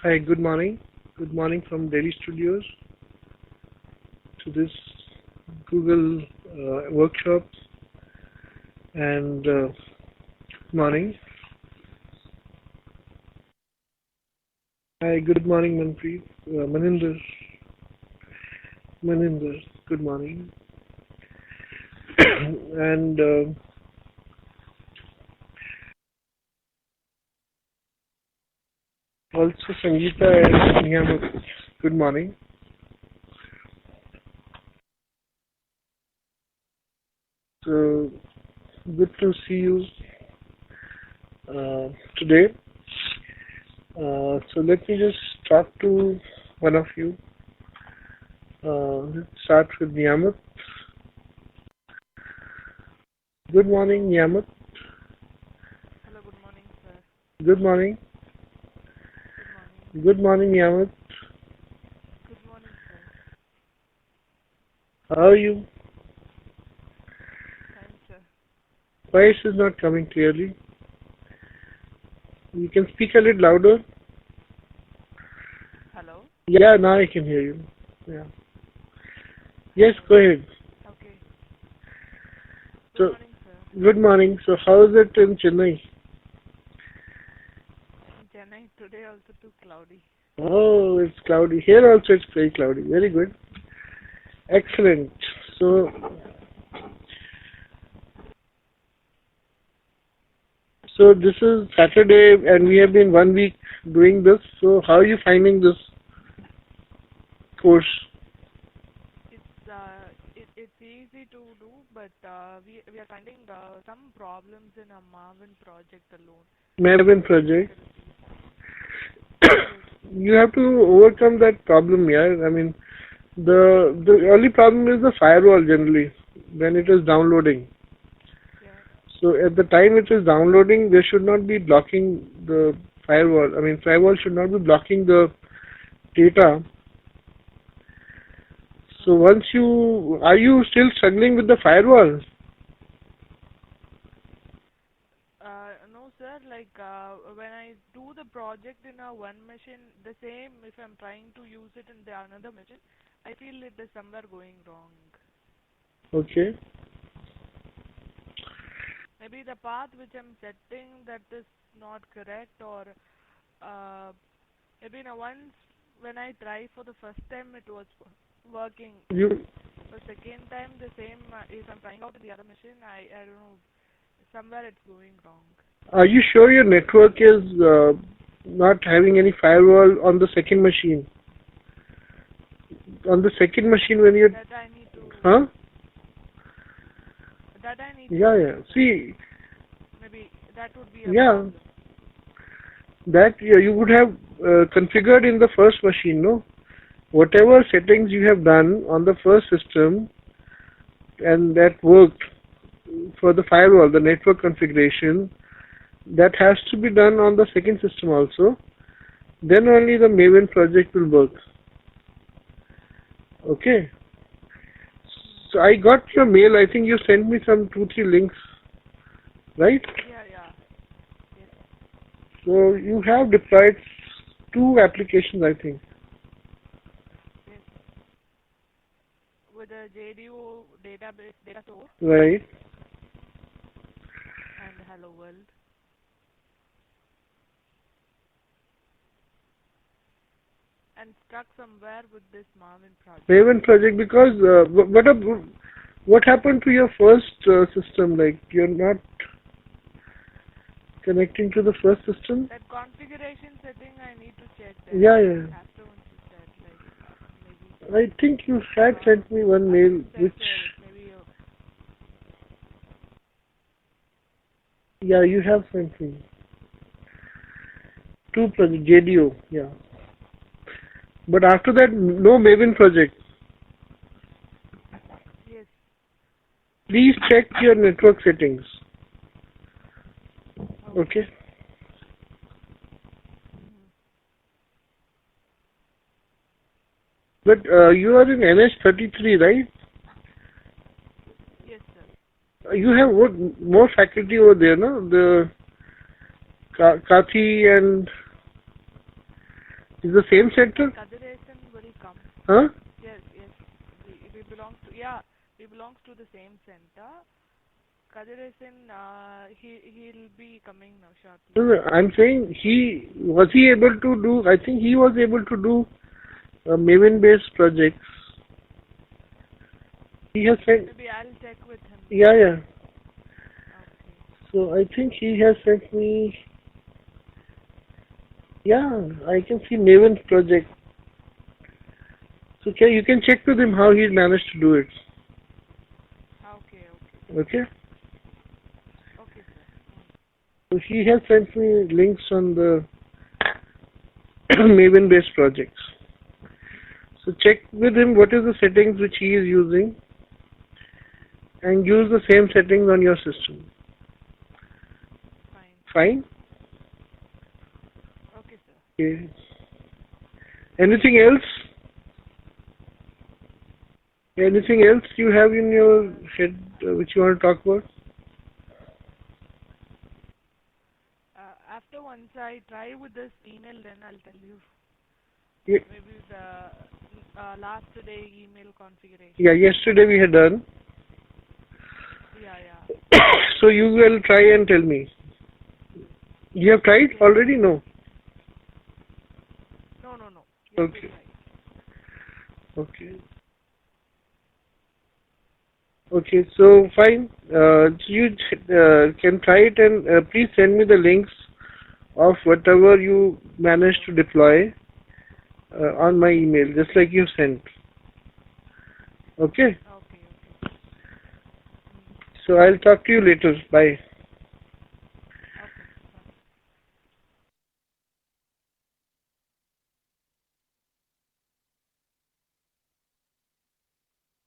Hi, good morning. Good morning from Delhi Studios to this Google workshop and good morning. Hi, good morning, Manpreet. Maninder. Maninder, good morning. and also Sangeeta and Niyamak, good morning. So good to see you today. So let me just talk to one of you. Let's start with Niyamak. Good morning, Niyamak. Hello, good morning, sir. Good morning. Good morning. Good morning, Niyamak. Good morning, sir. How are you? Fine, sir. Voice is not coming clearly. You can speak a little louder. Hello? Yeah, now I can hear you. Yeah. Yes, go ahead. Okay. Good So, morning, sir. good morning. So, how is it in Chennai? In Chennai, today also too cloudy. Oh, it's cloudy. Here also it's very cloudy. Very good. Excellent. So, this is Saturday and we have been 1 week doing this. So, how are you finding this course? It's easy to do, but we are finding some problems in our Marvin project alone. Maven Network project. difficulties. You have to overcome that problem, yeah. I mean, the only problem is the firewall generally when it is downloading. Yeah. So at the time it is downloading, they should not be blocking the firewall. I mean, firewall should not be blocking the data. So once are you still struggling with the firewall? No, sir. Like when I do the project in a one machine, the same. If I'm trying to use it in the another machine, I feel it is somewhere going wrong. Okay. Maybe the path which I'm setting that is not correct, or uh, maybe now once when I try for the first time it was working. You The second time the same. If I'm trying out in the other machine, I don't know, somewhere it's going wrong. are you sure your network is not having any firewall on the second machine? On the second machine when you That I need to. huh? That I need to Yeah, check, yeah. sir. See, Maybe that would be a yeah, problem. that you would have configured in the first machine, no? Whatever settings you have done on the first system and that worked for the firewall, the network configuration, that has to be done on the second system also. Then only the Maven project will work. Okay. So I got your mail. I think you sent me some 2-3 links, right? Yeah, yeah. Yes, So you have deployed 2 applications, I think. yes. With the JDO database, data store, Right. and Hello World. And stuck somewhere with this Marvin project. Maven project, because what happened to your first system? Like you're not connecting to the first system? That configuration setting I need to check that. Yeah, yeah. After once you said, like, maybe. I think you had sent me one I mail didn't check, which, sir. Maybe. yeah, you have sent me. 2 project, JDO, yeah. But after that, no Maven project. Yes. Please check your network settings. Okay. Mm-hmm. But you are in NH33, right? Yes, sir. You have more faculty over there, no? The Kathi and Is the same center? Kadiresan will come. Huh? Yes. We belong to we belongs to the same center. Kadiresan, he'll be coming now shortly. No, I'm saying was he able to do? I think he was able to do Maven-based projects. He has sent. Maybe I'll check with him. Yeah. Okay. So I think he has sent me. Yeah, I can see Maven's project. So you can check with him how he managed to do it. Okay. Okay, sir. So he has sent me links on the Maven-based projects. So check with him what is the settings which he is using, and use the same settings on your system. Fine? Okay, sir. Okay. Anything else? Anything else you have in your head which you want to talk about? After once I try with this email, then I'll tell you. Yeah. Maybe the last day email configuration. Yeah, yesterday we had done. Yeah. So you will try and tell me. You have tried already? No. No. Okay. Okay, so fine. You can try it, and please send me the links of whatever you managed to deploy on my email, just like you sent. Okay? Okay. So I'll talk to you later. Bye.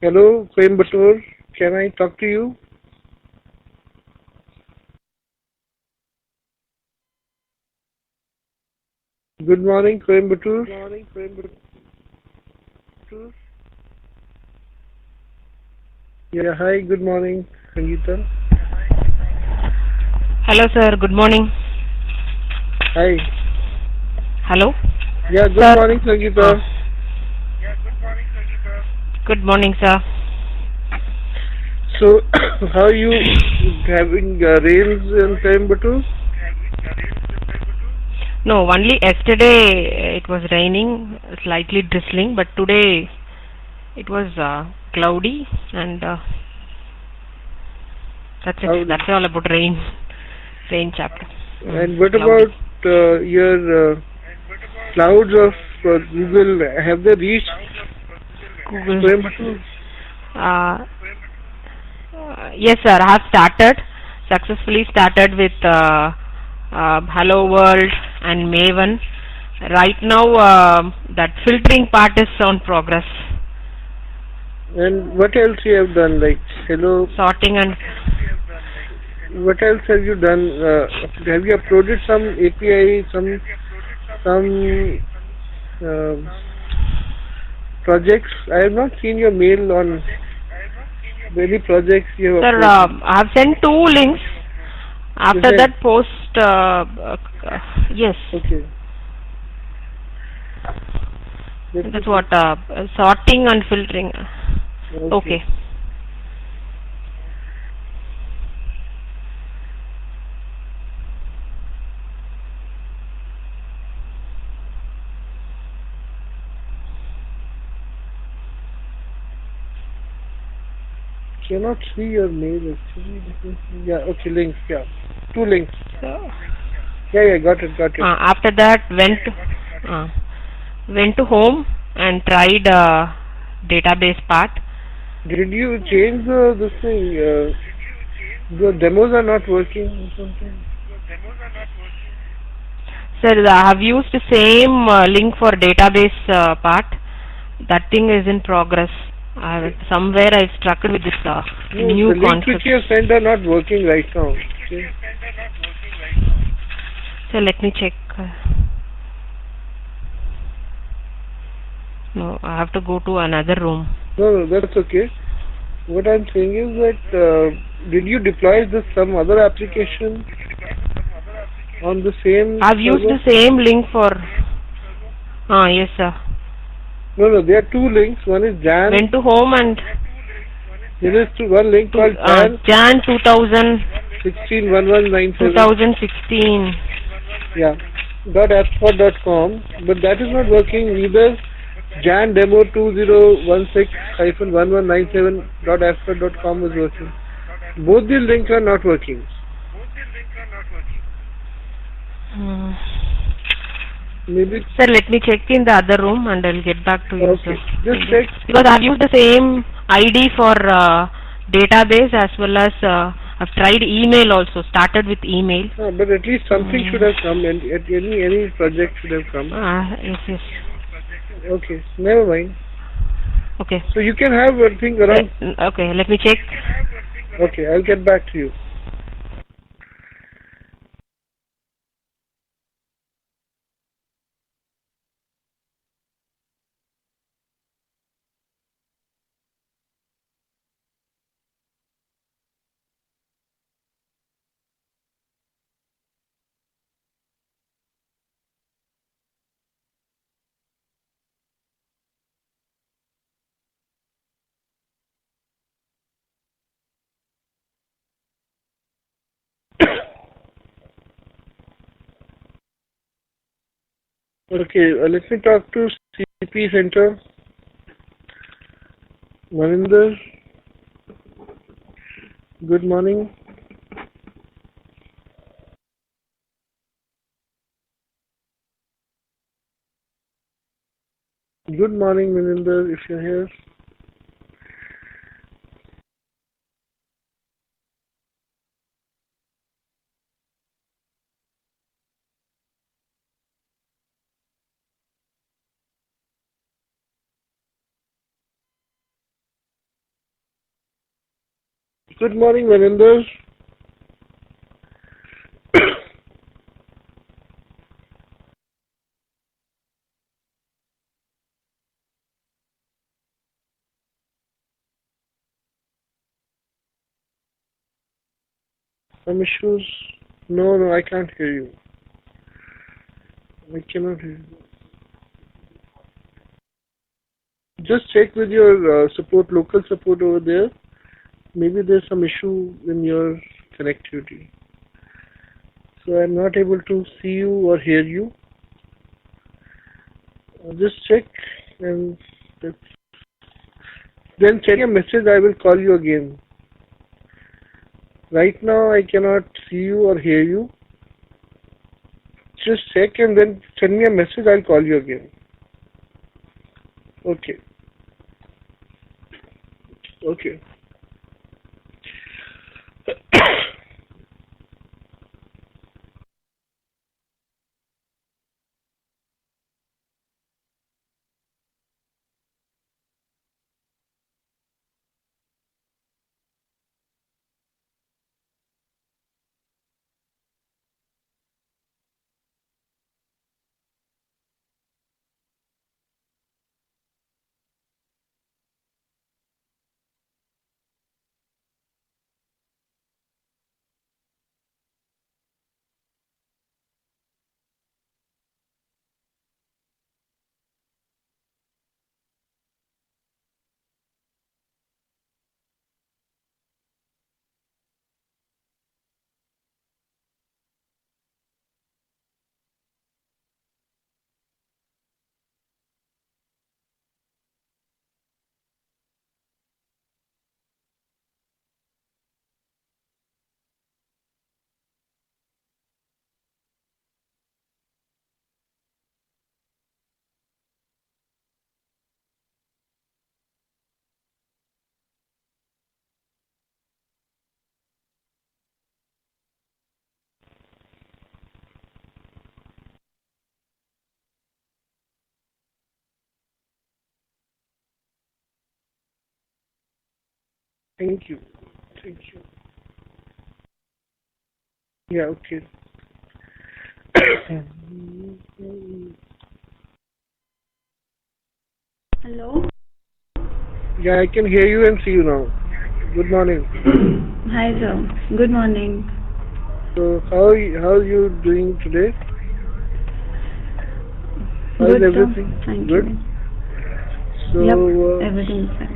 Hello, Coimbatore. Can I talk to you? Good morning, Coimbatore. Yeah, hi, good morning, Sangeeta. Hello, sir. Good morning. Hi. Hello? Yeah, good sir. Morning, Sangeeta. Good morning, sir. So, how are you having rains in Coimbatore? No, only yesterday it was raining, slightly drizzling, but today it was cloudy, and that's it. That's all about rain chapter. And what cloudy. about your clouds of Google? Have they reached Google? Coimbatore? Yes, sir. I have successfully started with Hello World and Maven. Right now, that filtering part is on progress. And what else you have done? Like hello. Sorting and. What else have you done? Have you uploaded some API, some projects? I have not seen your mail on many projects you have Sir, uploaded. I have sent 2 links. After that post, yes. Okay. That's what, sorting and filtering. Okay. Cannot see your mail actually. Yeah, okay, links, yeah. 2 links. Yeah, got it. After that, went to home and tried database part. Did you change this thing? The demos are not working or something? Sir, I have used the same link for database part. That thing is in progress. Somewhere I've struggled with this new the concept. links which you have sent are not working right now. Okay. So let me check. No, I have to go to another room. No, that's okay. What I'm saying is that did you deploy this some other application on the same I've used server? the same link for. Yes, sir. No, there are two links. One is Jan. Went to home and There is one link called Jan 2016 1197. Yeah. .appspot.com, but that is not working either. Jan demo 2016-1197.appspot.com is working. Both these links are not working. Maybe. Sir, let me check in the other room and I'll get back to you, Okay. sir. Just check. Because I've used the same ID for database as well as I've tried email also. Started with email. But at least something should have come, and any project should have come. Yes. Okay, never mind. Okay. So you can have a thing around. Okay, let me check. Okay, I'll get back to you. Okay, let me talk to CP Center. Maninder, good morning. Good morning, Maninder, if you're here. Good morning, Maninder. Some issues? No, I can't hear you. I cannot hear you. Just check with your local support over there. Maybe there's some issue in your connectivity. So I'm not able to see you or hear you. Just check and then check a message. I will call you again. Right now I cannot see you or hear you. Just check and then send me a message. I'll call you again. Okay. Okay. Thank you. Yeah, okay. Hello. Yeah, I can hear you and see you now. Good morning. Hi, sir. Good morning. So how are you doing today? How's Good, sir. everything? Thank Good. you. So, Yep, everything is fine.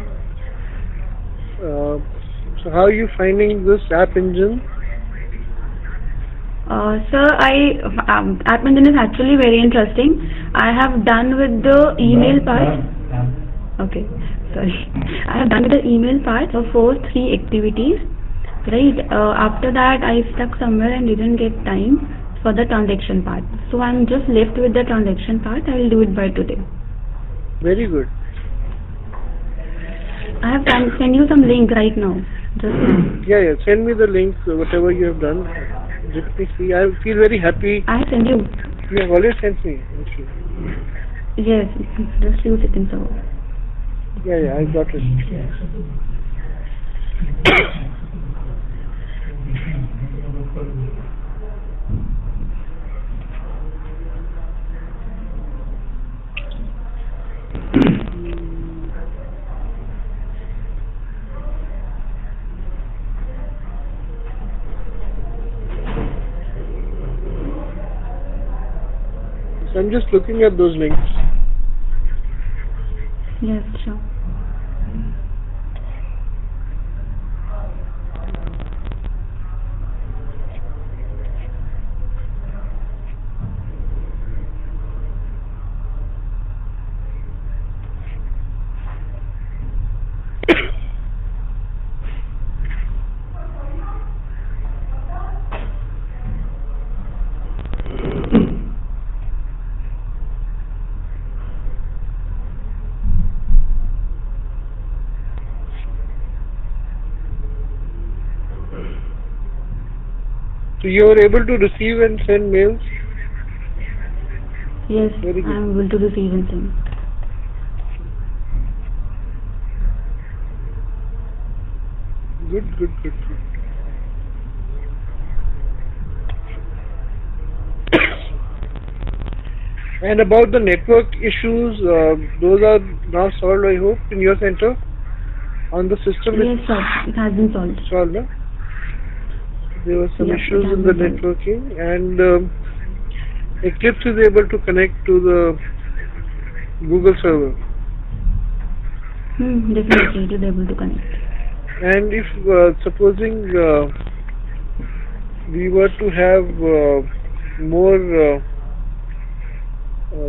so how are you finding this app engine? Sir, App Engine is actually very interesting. I have done with the email part. Okay, sorry. I have done with the email part for three activities. Right. After that, I stuck somewhere and didn't get time for the transaction part. So I'm just left with the transaction part. I will do it by today. Very good. I have send you some link right now. Just now. Yeah. Send me the links, whatever you have done. Let me see. I feel very happy. I send you. You have already sent me. Okay. Yes, just few seconds ago. Yeah, I got it. So I'm just looking at those links. Yes, sure. So you are able to receive and send mails? Yes, Very good. I am able to receive and send. Good. And about the network issues, those are now solved, I hope, in your center? On the system Yes, sir. It has been solved. solved, no? There were some Yep, issues it has in the been solved. networking, and Eclipse is able to connect to the Google server. Definitely, it is able to connect. And if supposing we were to have more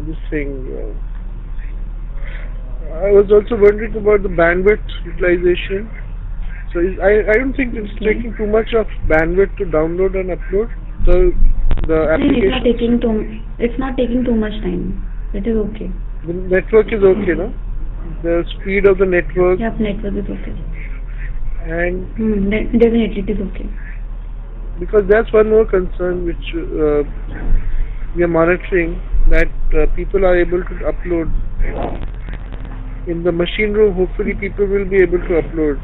this thing, I was also wondering about the bandwidth utilization. So I don't think it's Okay. taking too much of bandwidth to download and upload the application. It's not taking too much time. It is okay. The network is okay, no? The speed of the network Yep, network is okay. and Definitely, it is okay. because that's one more concern which we are monitoring, that people are able to upload in the machine room. Hopefully people will be able to upload,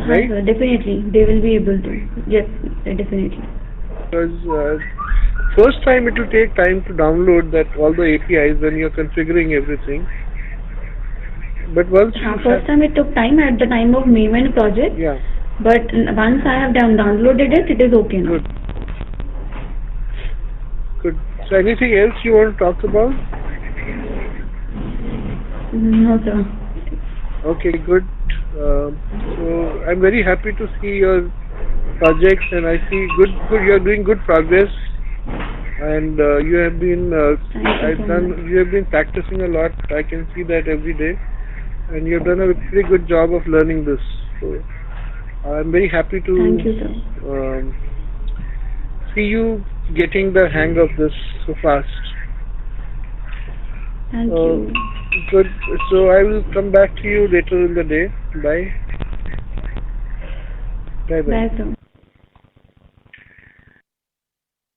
right? Definitely, they will be able to. Yes, definitely. Because first time it will take time to download that all the APIs when you're configuring everything, but once you First time it took time at the time of Maven project. yeah, But once I have downloaded it, it is okay now. good. So anything else you want to talk about? No, sir. Okay, good. So I'm very happy to see your projects, and I see good. You are doing good progress, and you have been. You have been practicing a lot. I can see that every day, and you have done a pretty good job of learning this. So I'm very happy to. Thank you, sir. See you getting the hang of this so fast. Thank you. Good. So I will come back to you later in the day. Bye. Bye. Bye, sir.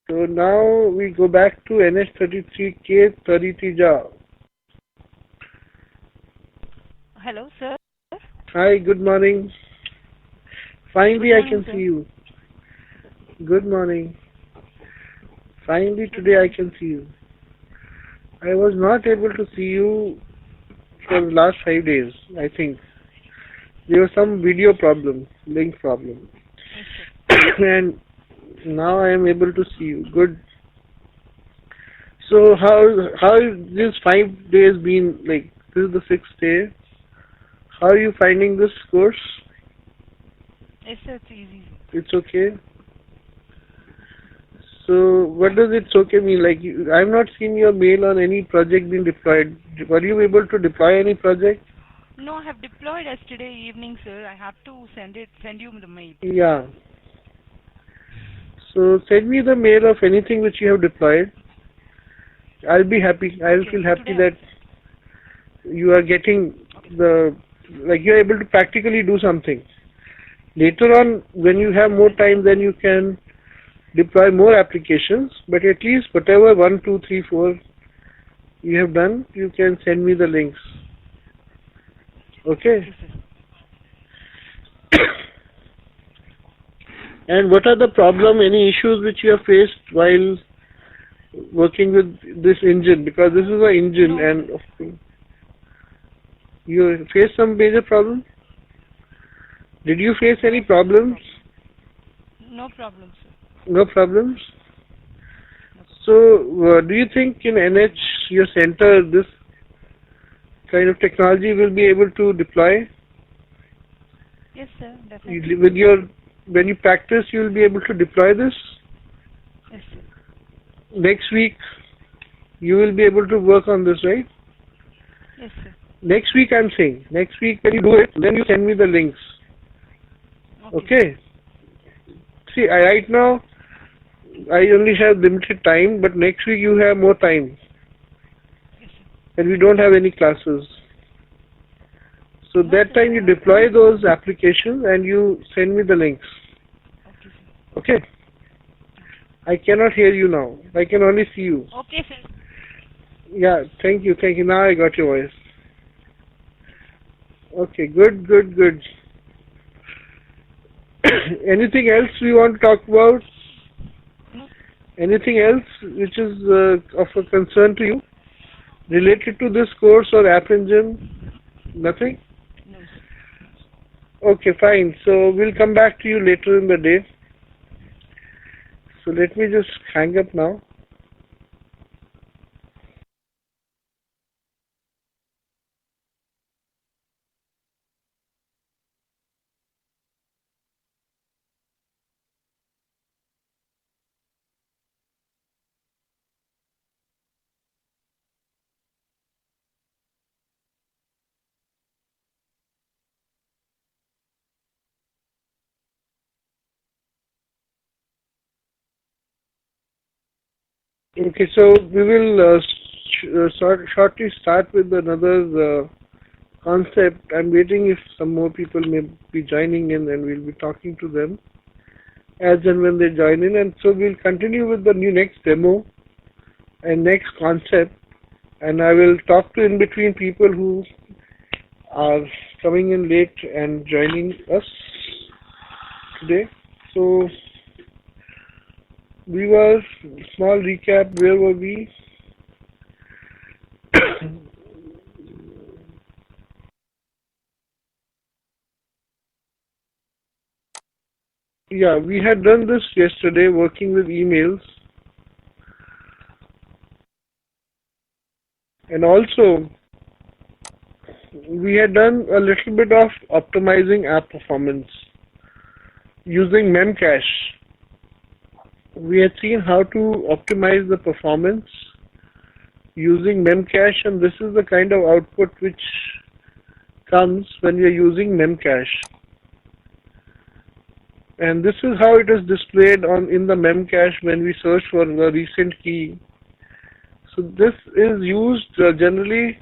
So now we go back to NH33K33Ja. Hello, sir. Hi, good morning. Finally, Good I morning, can sir. see you. Good morning. Finally, today I can see you. I was not able to see you for the last 5 days, I think. There was some video problem, link problem. Okay. And now I am able to see you. Good. So how this 5 days been, like this is the 6th day? How are you finding this course? Yes, sir, it's easy. It's okay. So what does it's okay mean? Like I've not seen your mail on any project being deployed. Were you able to deploy any project? No, I have deployed yesterday evening, sir. I have to send you the mail. Yeah. So send me the mail of anything which you have deployed. I'll be happy. I'll Okay, feel happy today. that you are getting you're able to practically do something. Later on, when you have more time, then you can deploy more applications. But at least whatever 1, 2, 3, 4 you have done, you can send me the links. Okay. Yes, sir. And what are the problem, any issues which you have faced while working with this engine? Because this is an engine, No. and of course, you face some major problem? Did you face any problems? No problem, sir. No problems? So, do you think in NH, your center, this kind of technology will be able to deploy? Yes, sir, definitely. When you practice, you will be able to deploy this? Yes, sir. Next week, you will be able to work on this, right? Yes, sir. Next week, I'm saying. Next week, when you do it, then you send me the links. Okay? See, right now, I only have limited time, but next week you have more time. Yes, sir. And we don't have any classes. So No, that sir, time you deploy those applications and you send me the links. Okay, sir. Okay? I cannot hear you now. I can only see you. Okay, sir. Yeah, thank you. Now I got your voice. Okay, good. Anything else we want to talk about? No. Anything else which is of a concern to you related to this course or App Engine? Nothing? No, sir. Okay, fine. So we'll come back to you later in the day. So let me just hang up now. Okay, so we will shortly start with another concept. I'm waiting if some more people may be joining in, and we'll be talking to them as and when they join in. And so we'll continue with the next demo and next concept, and I will talk to in between people who are coming in late and joining us today. So we were, small recap, where were we? Yeah, we had done this yesterday, working with emails. And also, we had done a little bit of optimizing app performance using Memcache. We had seen how to optimize the performance using Memcache, and this is the kind of output which comes when we are using Memcache. And this is how it is displayed in the Memcache when we search for the recent key. So this is used generally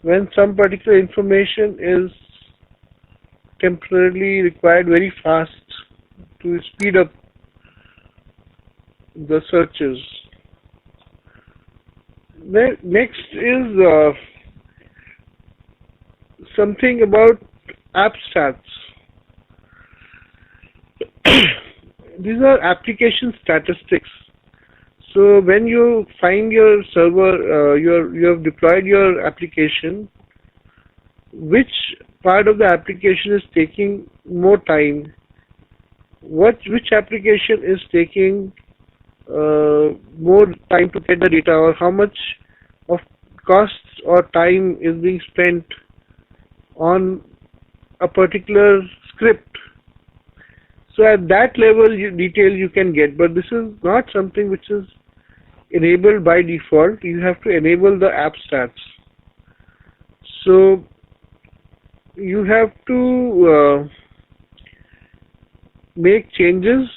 when some particular information is temporarily required very fast to speed up the searches. Next is something about app stats. These are application statistics. So when you find your server, you have deployed your application, which part of the application is taking more time? Which application is taking more time to get the data, or how much of cost or time is being spent on a particular script. So at that level detail you can get, but this is not something which is enabled by default. You have to enable the app stats. So you have to make changes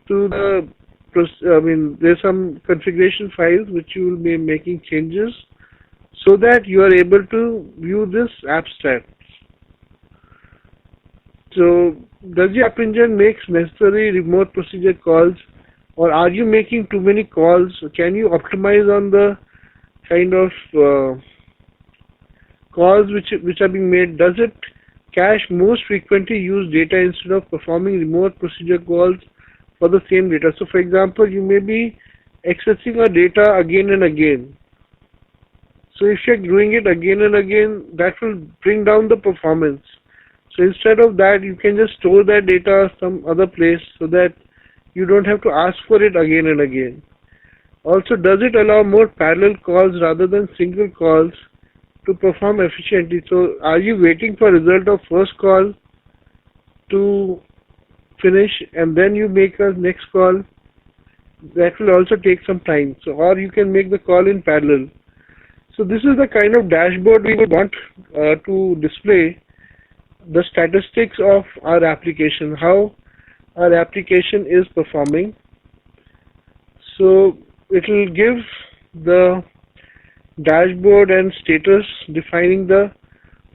to the, there's some configuration files which you will be making changes so that you are able to view this app stats. So does the App Engine makes necessary remote procedure calls, or are you making too many calls? Can you optimize on the kind of calls which are being made? Does it cache most frequently used data instead of performing remote procedure calls for the same data? So for example, you may be accessing a data again and again. So if you're doing it again and again, that will bring down the performance. So instead of that, you can just store that data some other place so that you don't have to ask for it again and again. Also, does it allow more parallel calls rather than single calls to perform efficiently? So are you waiting for result of first call to finish and then you make a next call? That will also take some time. So, or you can make the call in parallel. So this is the kind of dashboard we would want to display the statistics of our application, how our application is performing. So it will give the dashboard and status defining the,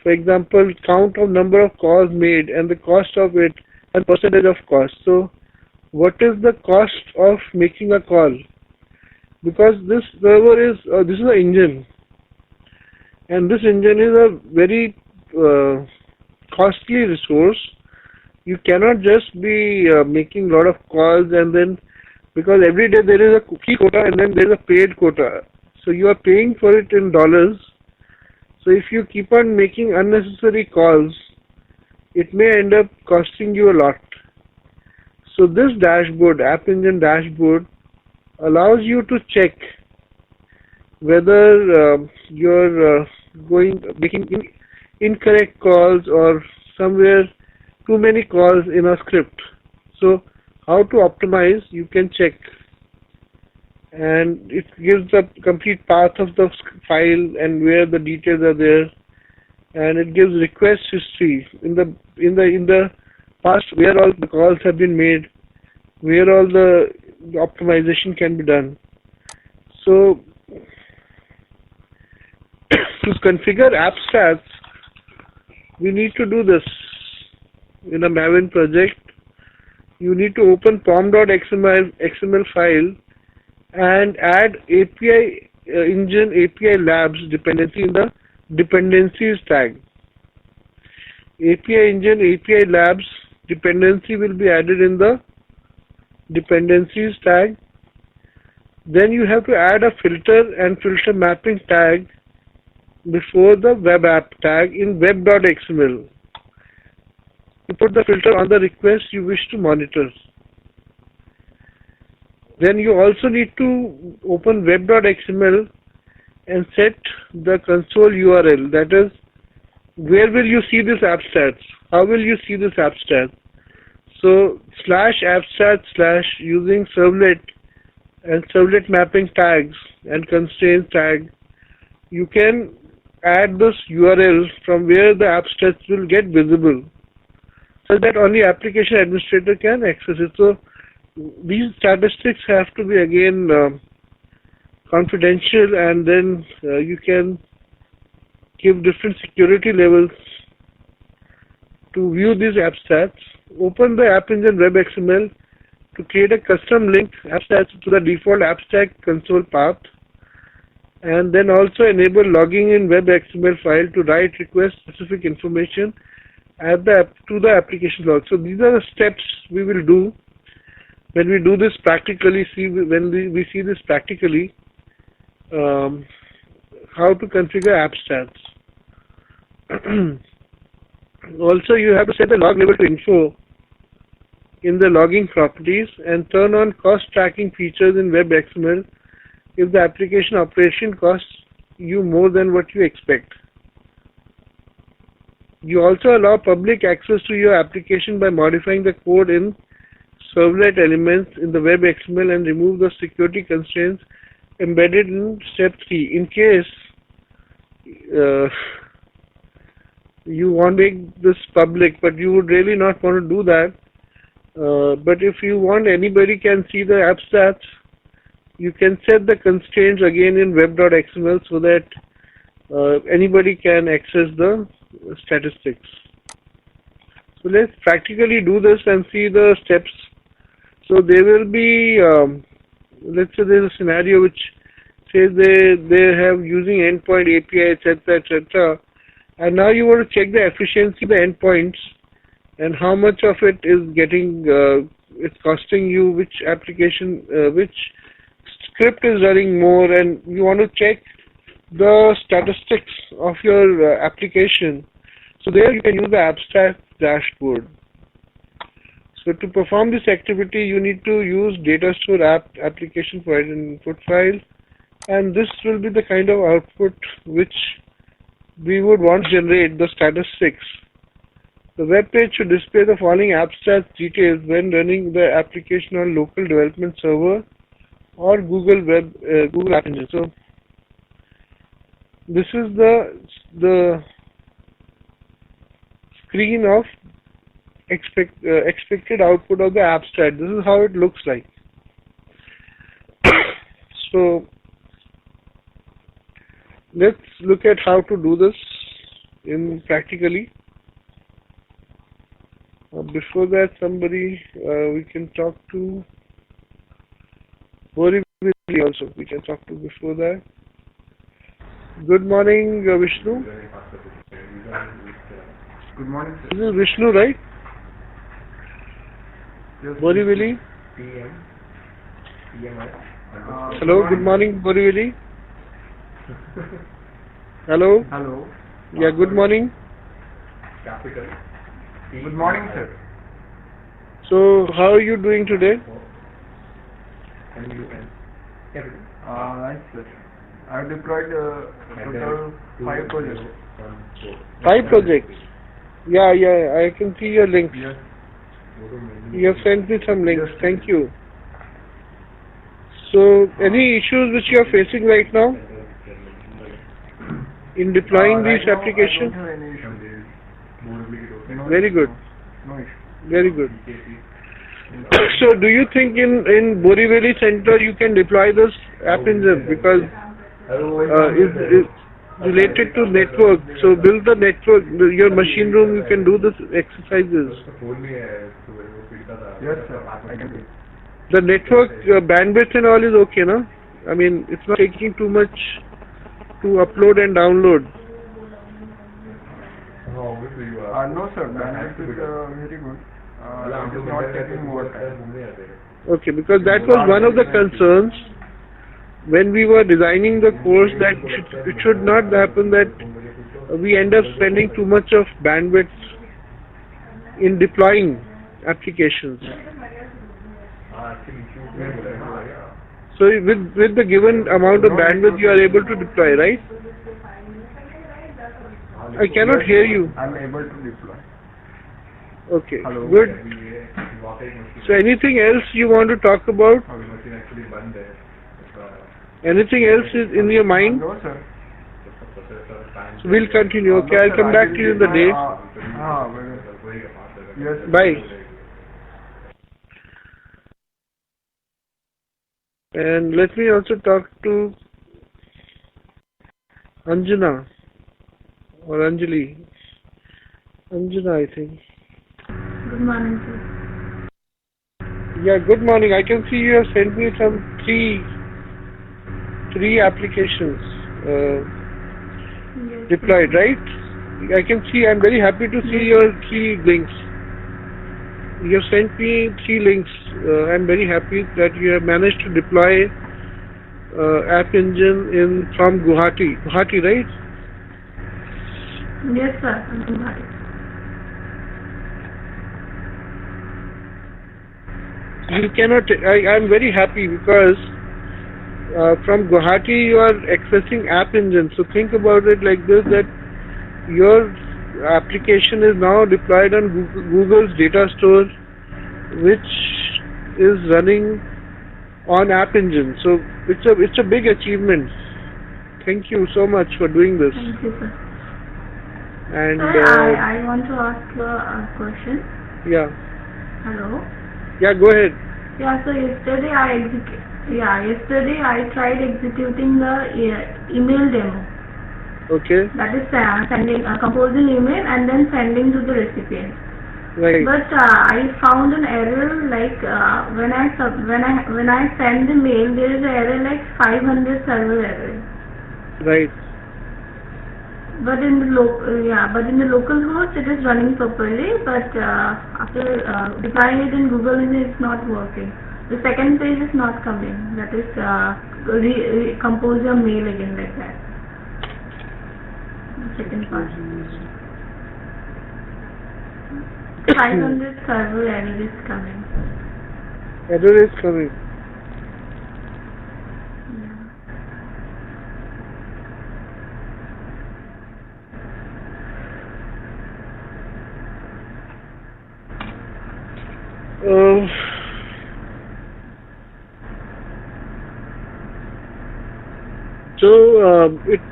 for example, count of number of calls made and the cost of it and percentage of cost. So what is the cost of making a call? Because this server is, this is an engine, and this engine is a very costly resource. You cannot just be making a lot of calls and then, because every day there is a cookie quota and then there is a paid quota. So you are paying for it in dollars. So if you keep on making unnecessary calls, it may end up costing you a lot. So this dashboard, App Engine dashboard, allows you to check whether you're making incorrect calls or somewhere too many calls in a script. So how to optimize, you can check, and it gives the complete path of the file and where the details are there, and it gives request history in the past, where all the calls have been made, where all the optimization can be done. So to configure app stats, we need to do this in a Maven project. You need to open pom.xml file and add API Engine API Labs dependency in the dependencies tag. API Engine API Labs dependency will be added in the dependencies tag. Then you have to add a filter and filter mapping tag before the web app tag in web.xml. You put the filter on the request you wish to monitor. Then you also need to open web.xml and set the console URL. That is, where will you see this app stats? How will you see this app stats? So /appstats/ using servlet and servlet mapping tags and constraints tag, you can add this URL from where the app stats will get visible, so that only application administrator can access it. So these statistics have to be again confidential, and then you can give different security levels to view these app stats. Open the App Engine Web XML to create a custom link app stats to the default abstract console path, and then also enable logging in web XML file to write request specific information to the application log. So these are the steps we will do when we do this practically. When we see this practically, how to configure app stats. Also, you have to set the log level to info in the logging properties and turn on cost tracking features in WebXML if the application operation costs you more than what you expect. You also allow public access to your application by modifying the code in servlet elements in the WebXML and remove the security constraints embedded in step 3. In case you want to make this public, but you would really not want to do that. But if you want anybody can see the app stats, you can set the constraints again in web.xml so that anybody can access the statistics. So let's practically do this and see the steps. So there will be, let's say there's a scenario which says they have using endpoint API, etc., etc. And now you want to check the efficiency of the endpoints and how much of it is getting, it's costing you, which application, which script is running more, and you want to check the statistics of your application. So there you can use the abstract dashboard. So to perform this activity, you need to use data store app application provided in input file, and this will be the kind of output which we would want to generate the statistics. The web page should display the following abstract details when running the application on local development server or Google App Engine. So this is the screen of expected output of the abstract. This is how it looks like. So let's look at how to do this in practically. Before that, somebody we can talk to. Also, we can talk to before that. Good morning, Vishnu. Good morning, sir. This is Vishnu, right? Yes, Borivali. Hello, good morning, Borivali. Hello. Hello. Yeah, good morning. Capital. Good morning, sir. So, how are you doing today? Nice, sir. I have deployed total 5 projects. 5 projects. Yeah, I can see your links. Yes. You have sent me some links. Thank you. So, any issues which you are facing right now in deploying Right these now, applications? I don't have any issue. Very good. No issue. Very good. So, do you think in Borivali Center you can deploy this app engine because is related to network? So, build the network. Your machine room, you can do this exercises. Yes, sir. I can do it. The network bandwidth and all is okay, no? I mean, it's not taking too much to upload and download. No, sir. Bandwidth is very good. It is not taking more time. Okay, because that was one of the concerns when we were designing the course, that it should not happen that we end up spending too much of bandwidth in deploying applications. So with the given amount of bandwidth you are able to deploy, right? I cannot hear you. I am able to deploy. Okay, Hello. good. So anything else you want to talk about? Anything else is in your mind? No, sir. So we'll continue. Okay, I'll come back to you in the day. Yes. Bye. And let me also talk to Anjana or Anjali. Anjana, I think. Good morning, sir. Yeah, good morning. I can see you have sent me some three applications Yes. deployed, right? I can see. I'm very happy to see your 3 links. You have sent me 3 links. I'm very happy that you have managed to deploy App Engine from Guwahati. Guwahati, right? Yes, sir. I'm from Bharat. you cannot. I'm very happy because from Guwahati you are accessing App Engine. So think about it like this: that your application is now deployed on Google's data store, which is running on App Engine. So it's a big achievement. Thank you so much for doing this. Thank you, sir. And Sir, I want to ask you a question. yeah, Hello. yeah, go ahead. Yeah, so yesterday I tried executing the email demo. Okay, That is sending composing email and then sending to the recipient. right. But I found an error like when I send the mail, there is an error like 500 server error. Right. But in the local host it is running properly. But after deploying it in Google, it's not working. The second page is not coming. That is compose your mail again like that. The second part. 500 server error is coming. Error is coming.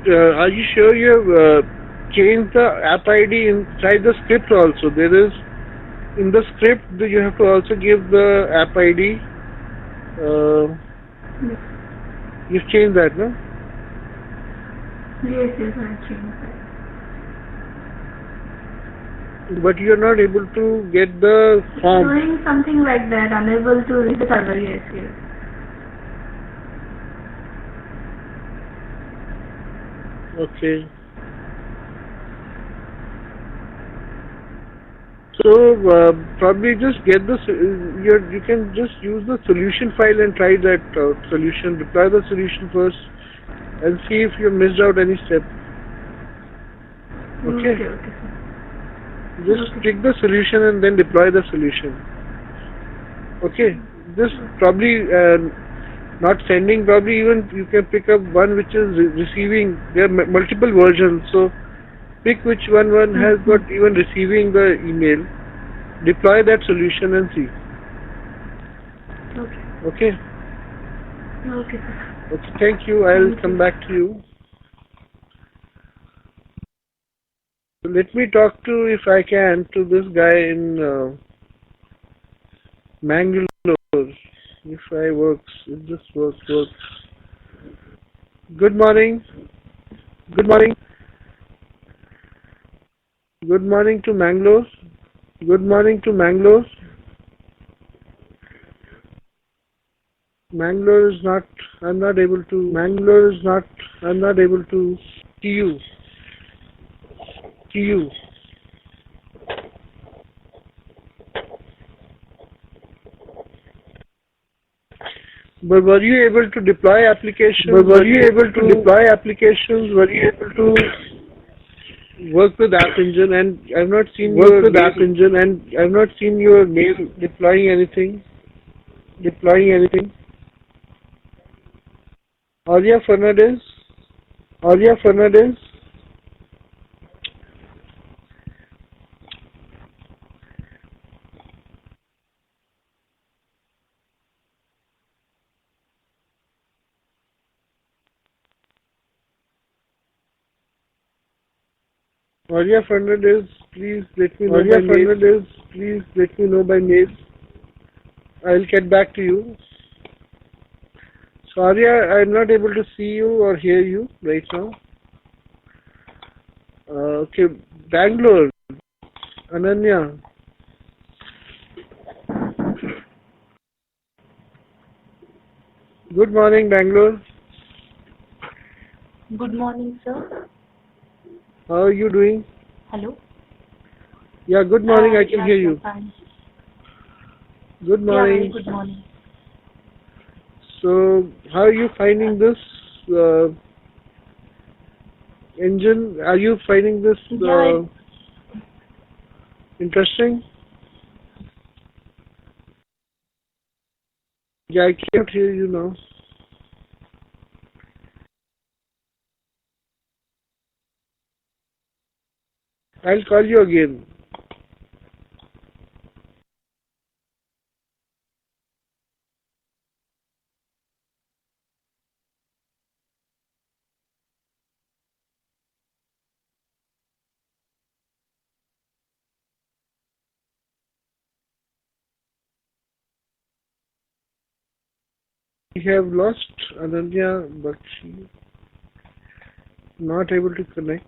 Are you sure you have changed the app ID inside the script also? There is, in the script, you have to also give the app ID. Yes. You've changed that, no? Yes, I changed that. But you're not able to get the form. Doing something like that, unable to reach the server, yes. Okay. So probably just get the you can just use the solution file and try that out. Solution, deploy the solution first and see if you missed out any step. Okay. Okay. Just pick the solution and then deploy the solution. Okay. Just probably not sending. Probably even you can pick up one which is receiving. There are multiple versions. So pick which one has got even receiving the email. Deploy that solution and see. Okay. Okay. Okay. Thank you. I'll come back to you. Let me talk to, if I can, to this guy in Mangalore. If this works. Good morning. Good morning to Mangalore. Mangalore is not. I'm not able to see you. But were you able to deploy applications? Were you able to work with App Engine? And I've not seen your mail deploying anything. Arya Fernandez. Arya Fernandez, please let me know by mail. I'll get back to you. So Arya, I'm not able to see you or hear you right now. Okay, Bangalore, Ananya. Good morning, Bangalore. Good morning, sir. How are you doing? Hello? Yeah, good morning, I can hear you. Fine. Good morning. Yeah, good morning. So, how are you finding this engine? Are you finding this interesting? Yeah, I can't hear you now. I'll call you again. We have lost Ananya Bakshi. Not able to connect.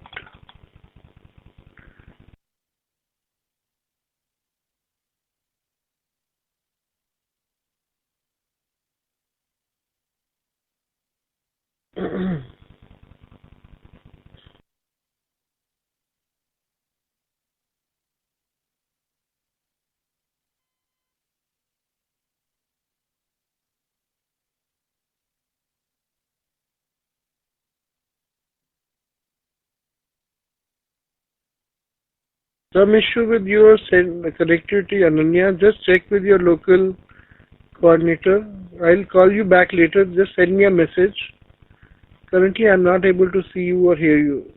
Some issue with your connectivity, Ananya. Just check with your local coordinator. I'll call you back later. Just send me a message. Currently, I'm not able to see you or hear you.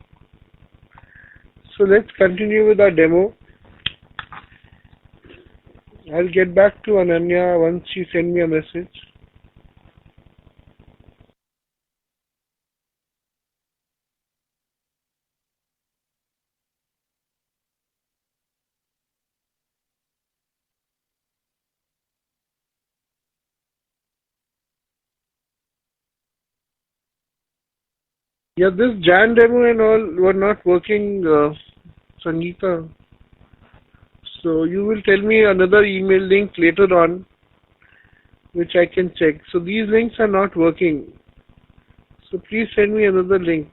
So let's continue with our demo. I'll get back to Ananya once she sends me a message. Yeah, this Jan demo and all were not working, Sangeeta. So you will tell me another email link later on, which I can check. So these links are not working. So please send me another link.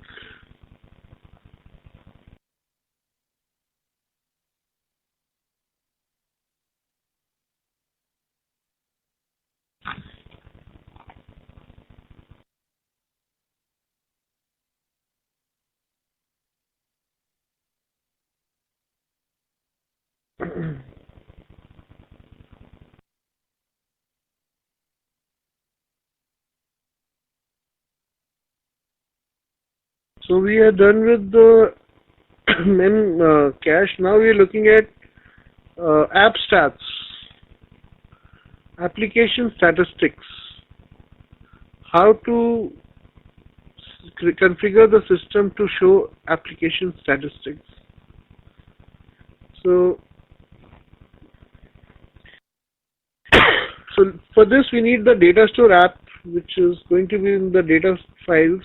So we are done with the cache. Now we are looking at app stats, application statistics, how to configure the system to show application statistics. So, so for this we need the data store app, which is going to be in the data files.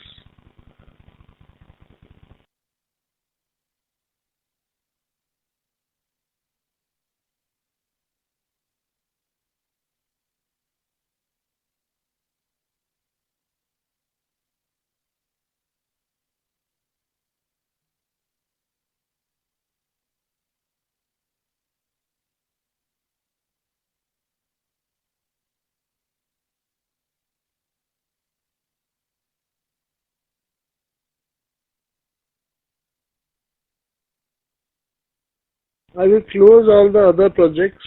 I will close all the other projects.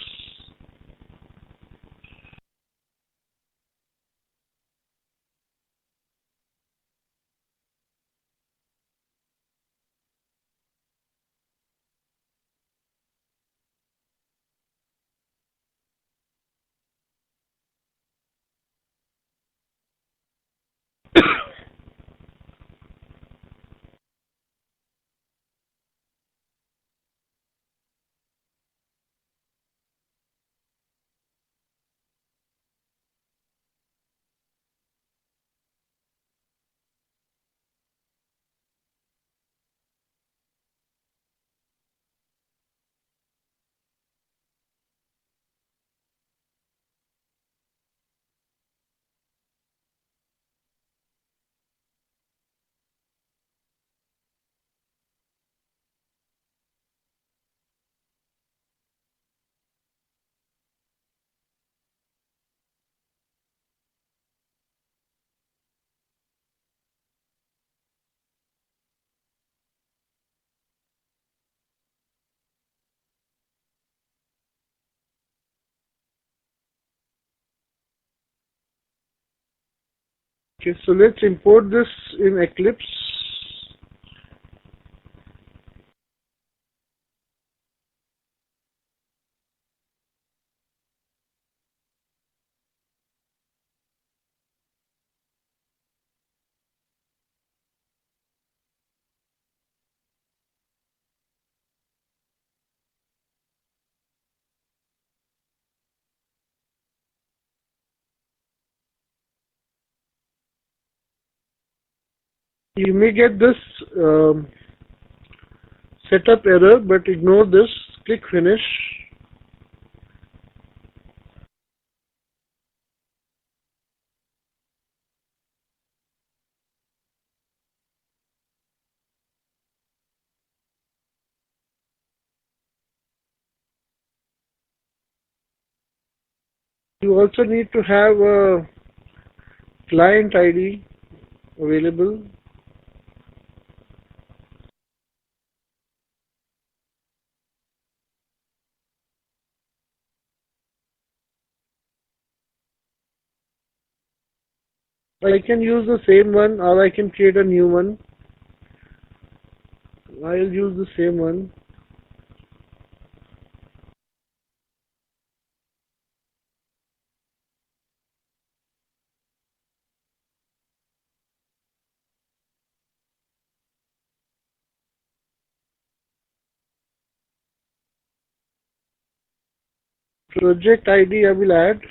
Okay, so let's import this in Eclipse. You may get this setup error, but ignore this. Click Finish. You also need to have a client ID available. I can use the same one, or I can create a new one. I'll use the same one. Project ID I will add.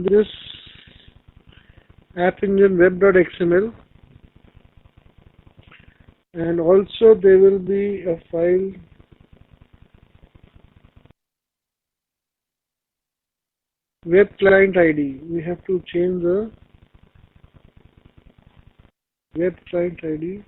This App Engine web.xml, and also there will be a file web client ID. We have to change the web client ID.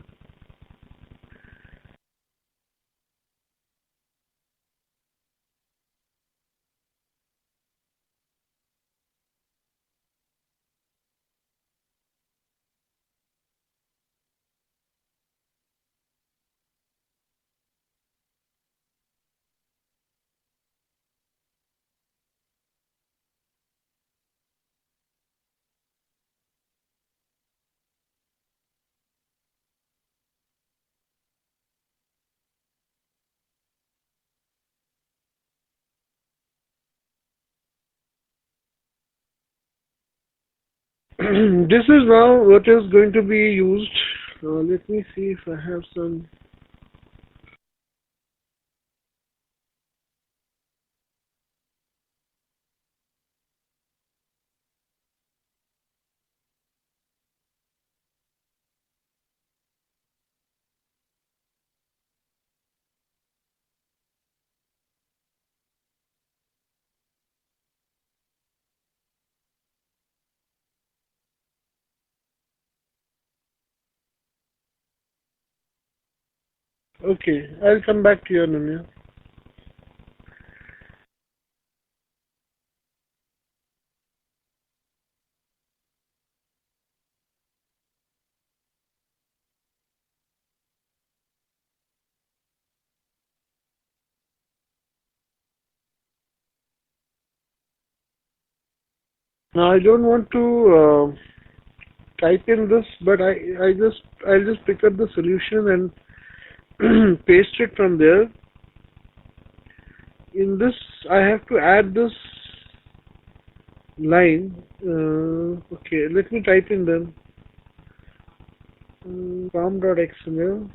This is now what is going to be used. Let me see if I have some. Okay, I'll come back to you, Ananya. Now I don't want to type in this, but I'll just pick up the solution and paste it from there. In this, I have to add this line. Okay, let me type in them. com.xml.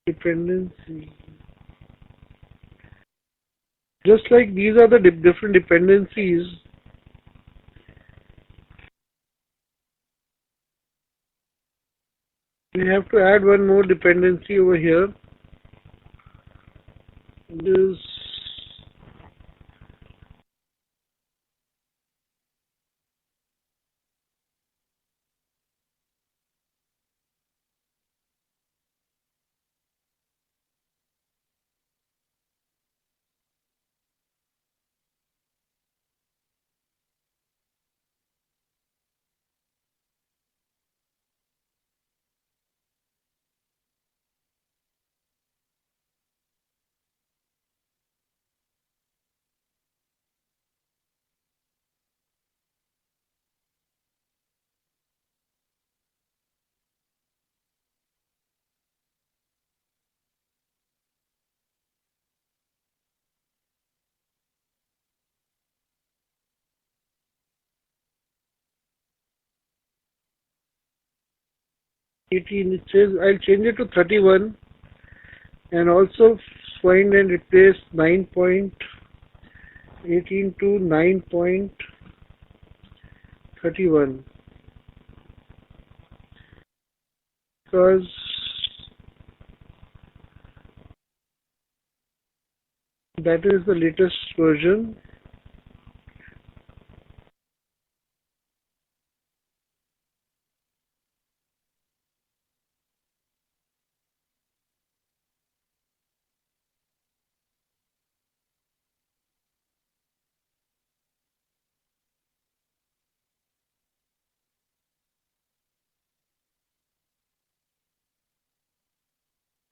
Dependency. Just like these are the different dependencies, we have to add one more dependency over here. This 18. It says I'll change it to 31 and also find and replace 9.18 to 9.31 because that is the latest version.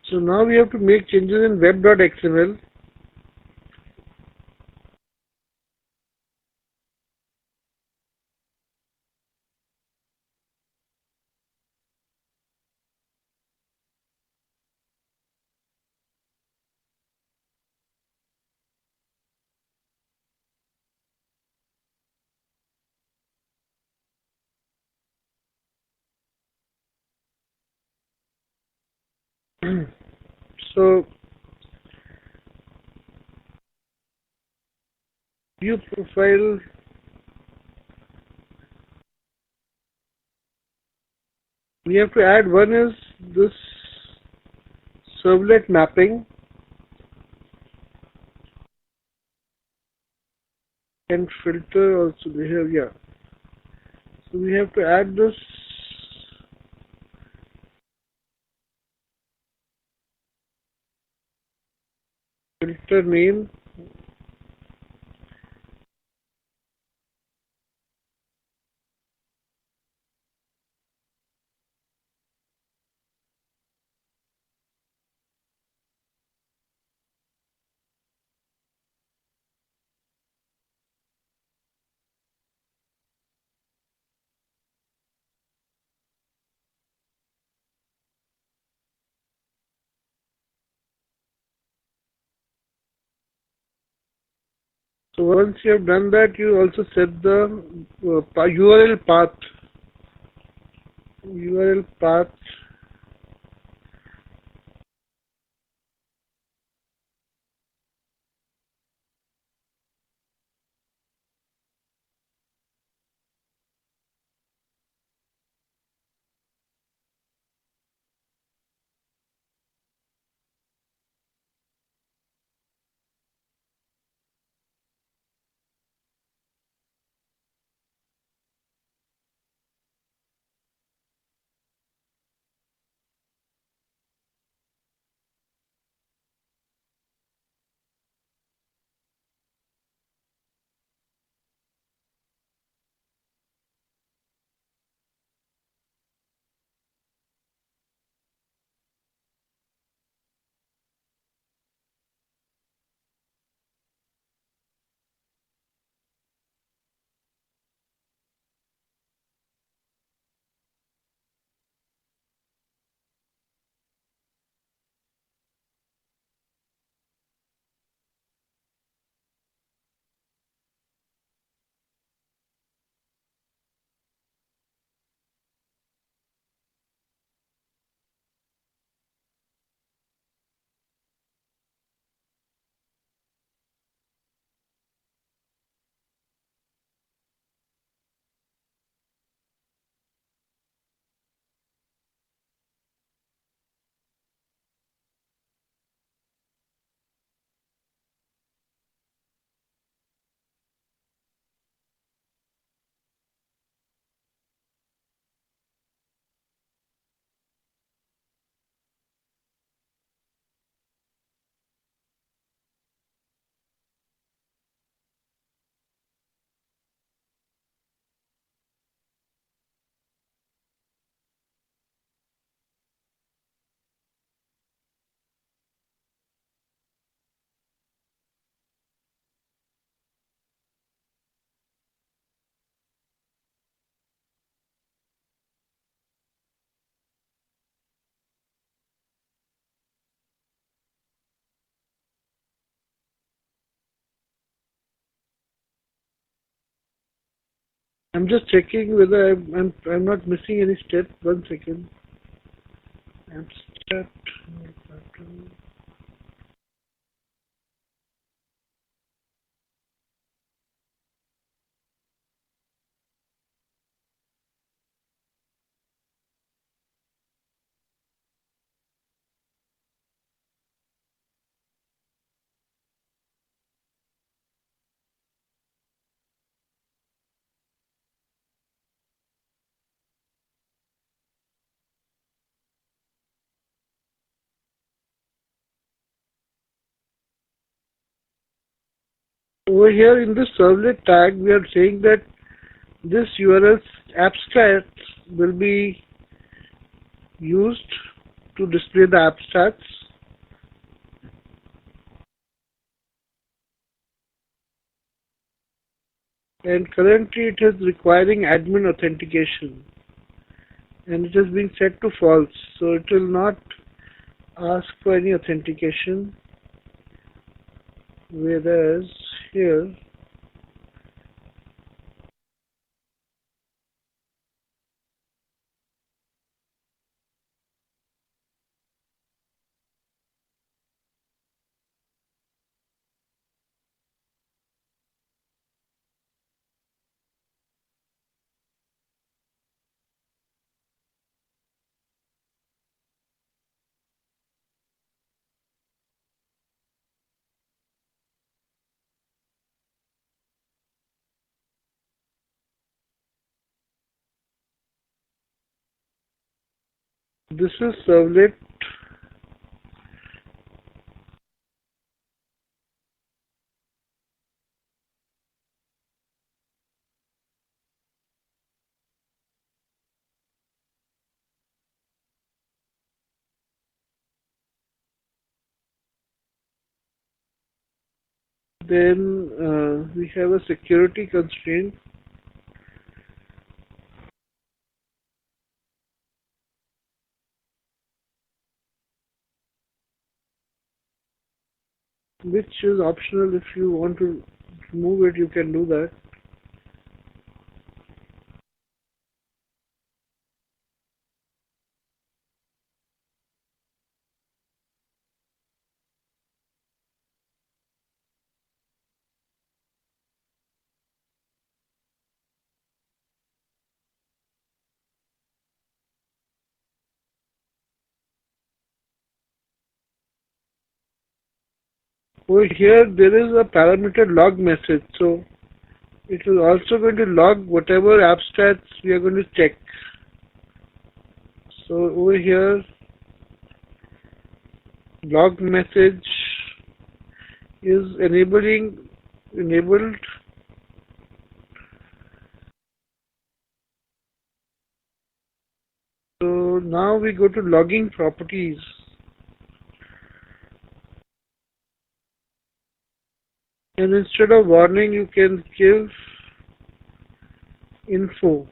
So now we have to make changes in web.xml. So view profile, we have to add one is this servlet mapping and filter also we have, yeah. So we have to add this filter name. So once you have done that, you also set the URL path. URL path. I'm just checking whether I'm not missing any step. 1 second. abstract. Over here in the servlet tag, we are saying that this URL abstract will be used to display the abstracts, and currently it is requiring admin authentication, and it has been set to false, so it will not ask for any authentication, whereas here this is servlet. Then we have a security constraint, which is optional. If you want to remove it, you can do that. Over here there is a parameter log message, so it is also going to log whatever abstracts we are going to check. So over here log message is enabled. So now we go to logging properties, and instead of warning you can give info.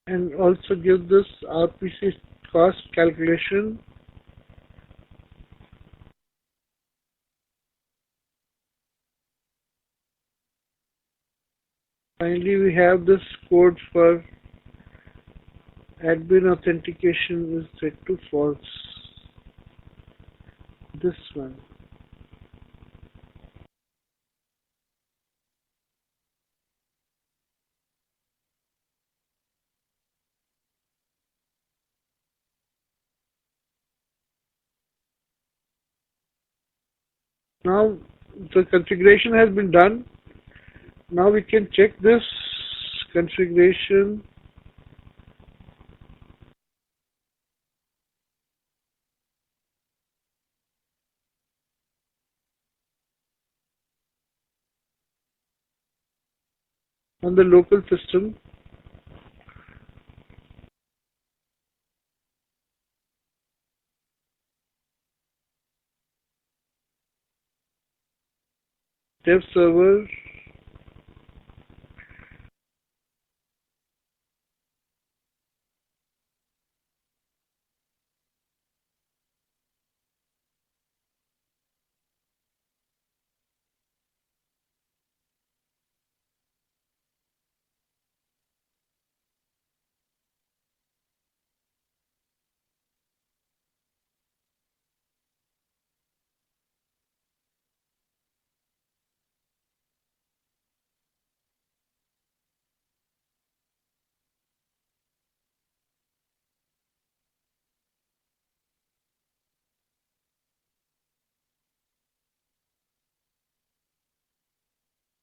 And also give this RPC cost calculation. Finally, we have this code for admin authentication is set to false. This one. Now the configuration has been done. Now we can check this configuration. On the local system. Dev server.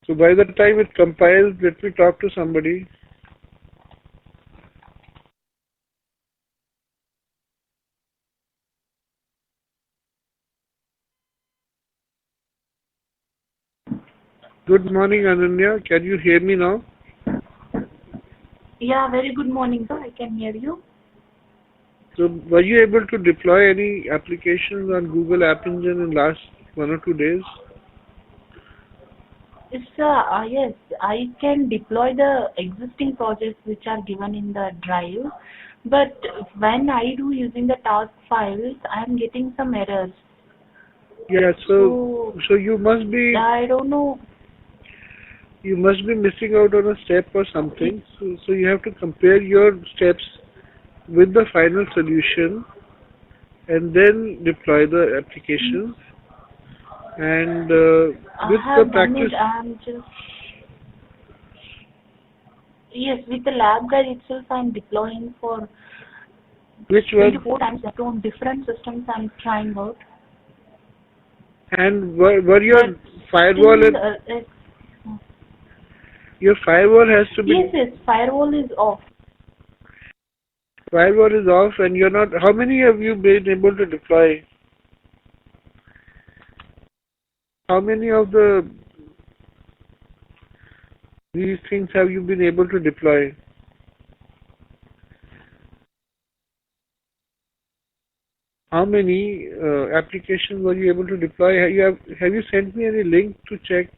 So by the time it compiles, let me talk to somebody. Good morning, Ananya. Can you hear me now? Yeah, very good morning, sir. I can hear you. So were you able to deploy any applications on Google App Engine in last 1 or 2 days? Yes, I can deploy the existing projects which are given in the drive, but when I do using the task files, I am getting some errors. Yeah, so So you must be I don't know. missing out on a step or something. So you have to compare your steps with the final solution and then deploy the application. And I with the have done practice, it. I am just yes, with the lab guide itself, I'm deploying for which 24 one? times on different systems. I'm trying out, And were your but firewall still, and your firewall has to be yes, firewall is off. firewall is off, and you're not. How many have you been able to deploy? How many of these things have you been able to deploy? How many applications were you able to deploy? Have you sent me any link to check?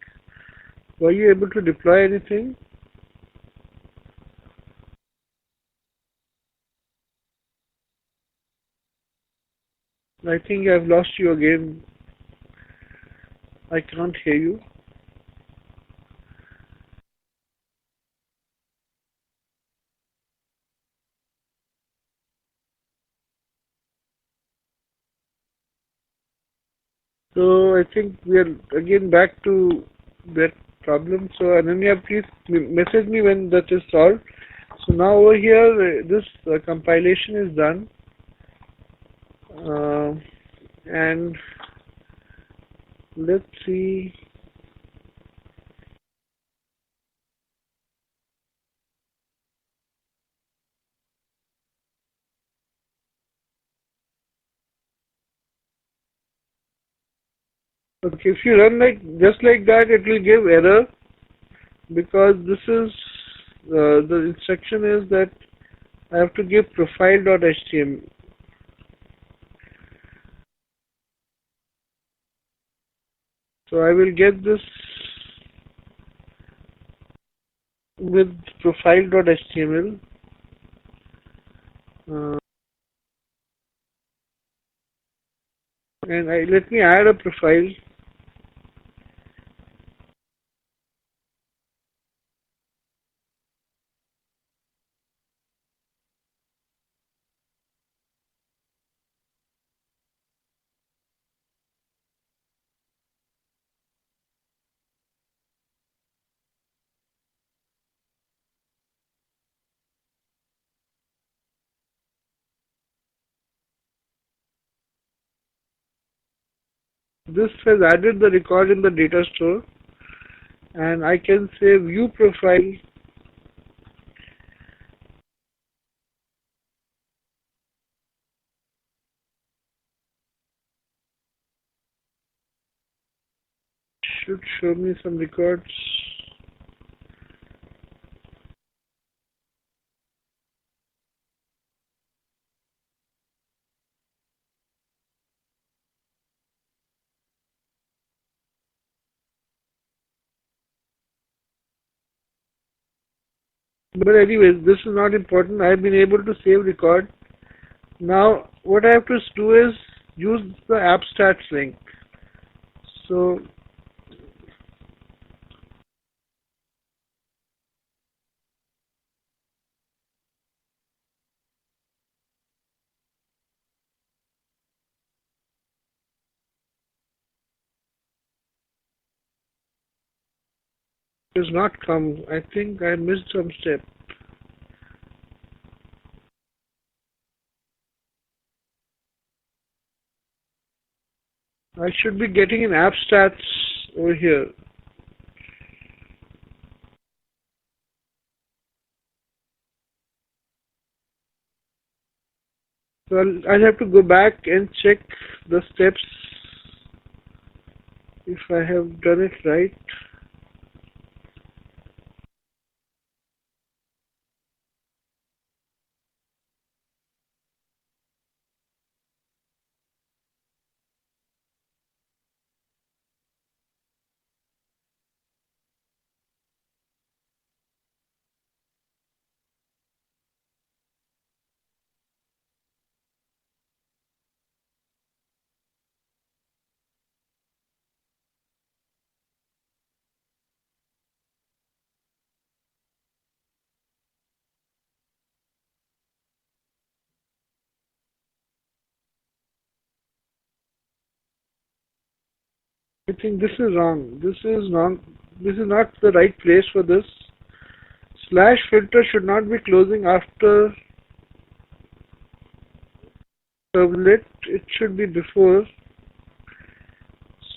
Were you able to deploy anything? I think I've lost you again. I can't hear you. So I think we are again back to that problem. So Ananya, please message me when that is solved. So now over here, this compilation is done. And let's see. Okay, if you run like just like that, it will give error because this is the instruction is that I have to give profile.html. So I will get this with profile.html. And let me add a profile. This has added the record in the data store, and I can say view profile. Should show me some records. But anyways, this is not important. I have been able to save record. Now what I have to do is use the app stats link. So it has not come. I think I missed some step. I should be getting an app stats over here. So I'll have to go back and check the steps if I have done it right. I think this is wrong. This is wrong. This is not the right place for this. Slash filter should not be closing after servlet. It should be before.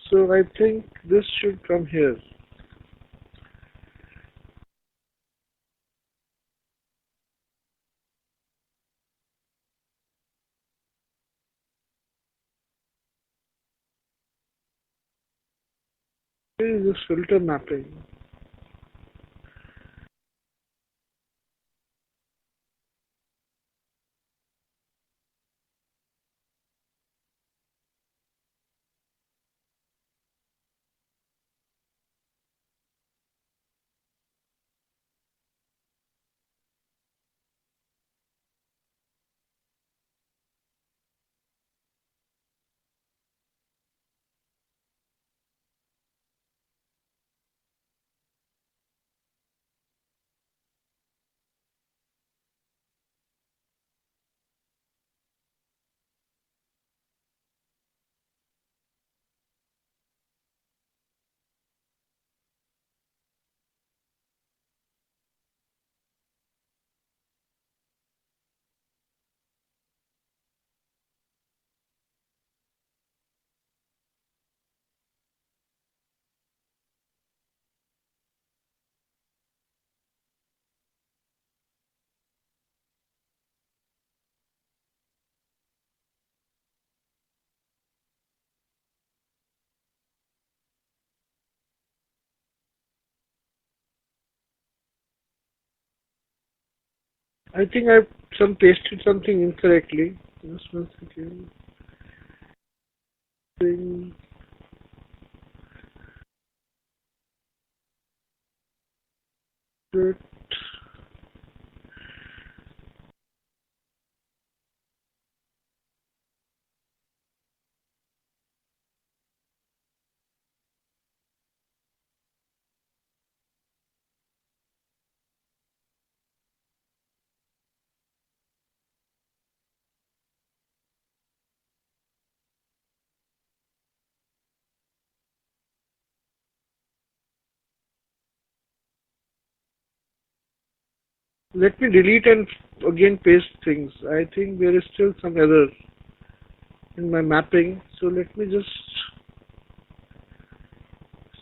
So I think this should come here. Where is this filter mapping? I think I pasted something incorrectly. Just one second. Thing. That. Let me delete and again paste things. I think there is still some error in my mapping. So let me just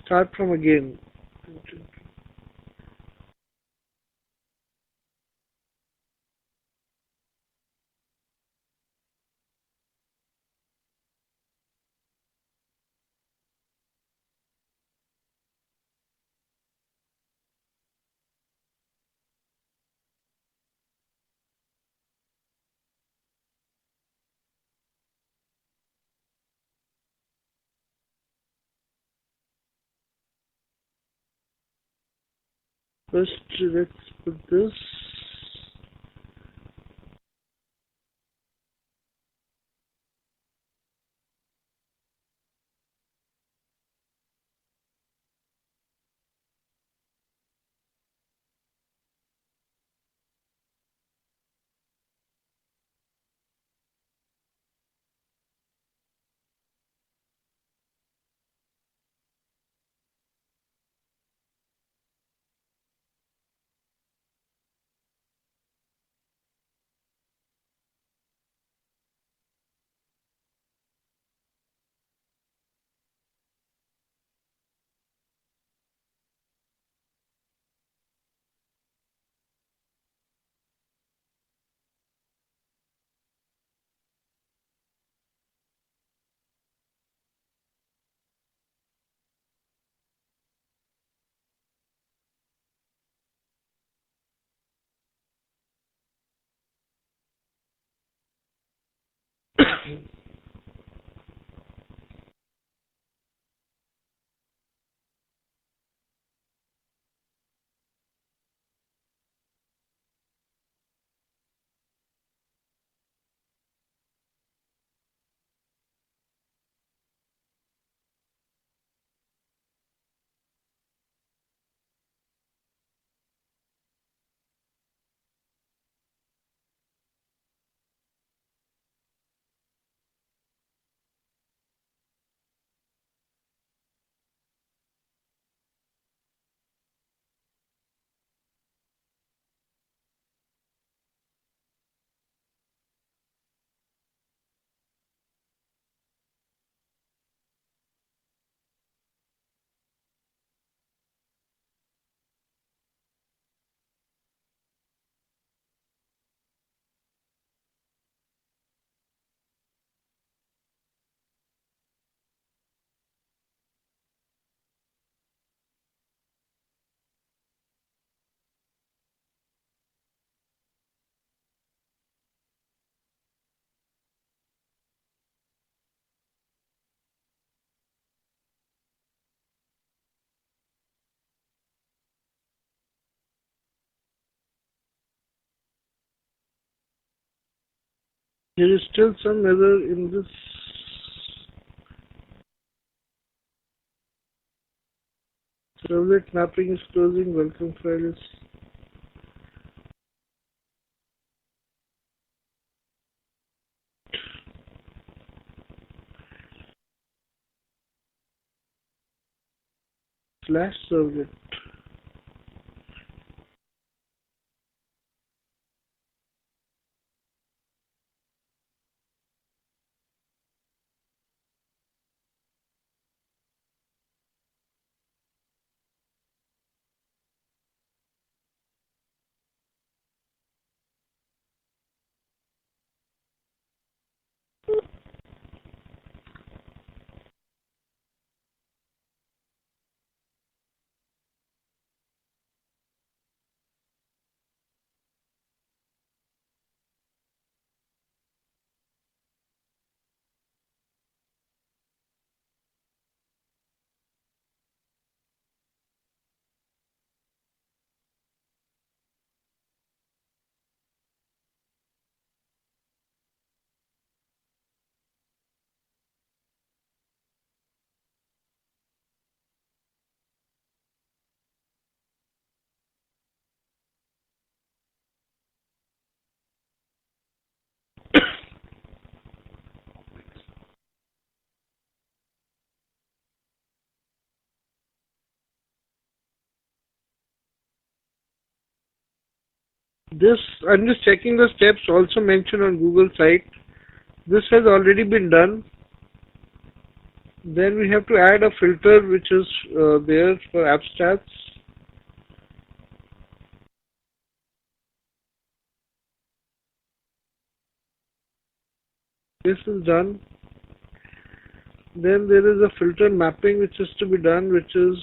start from again. First, let's put this. There is still some error in this. Servlet mapping is closing. Welcome file is slash servlet. This, I'm just checking the steps also mentioned on Google site. This has already been done. Then we have to add a filter which is there for app stats. This is done. Then there is a filter mapping which is to be done, which is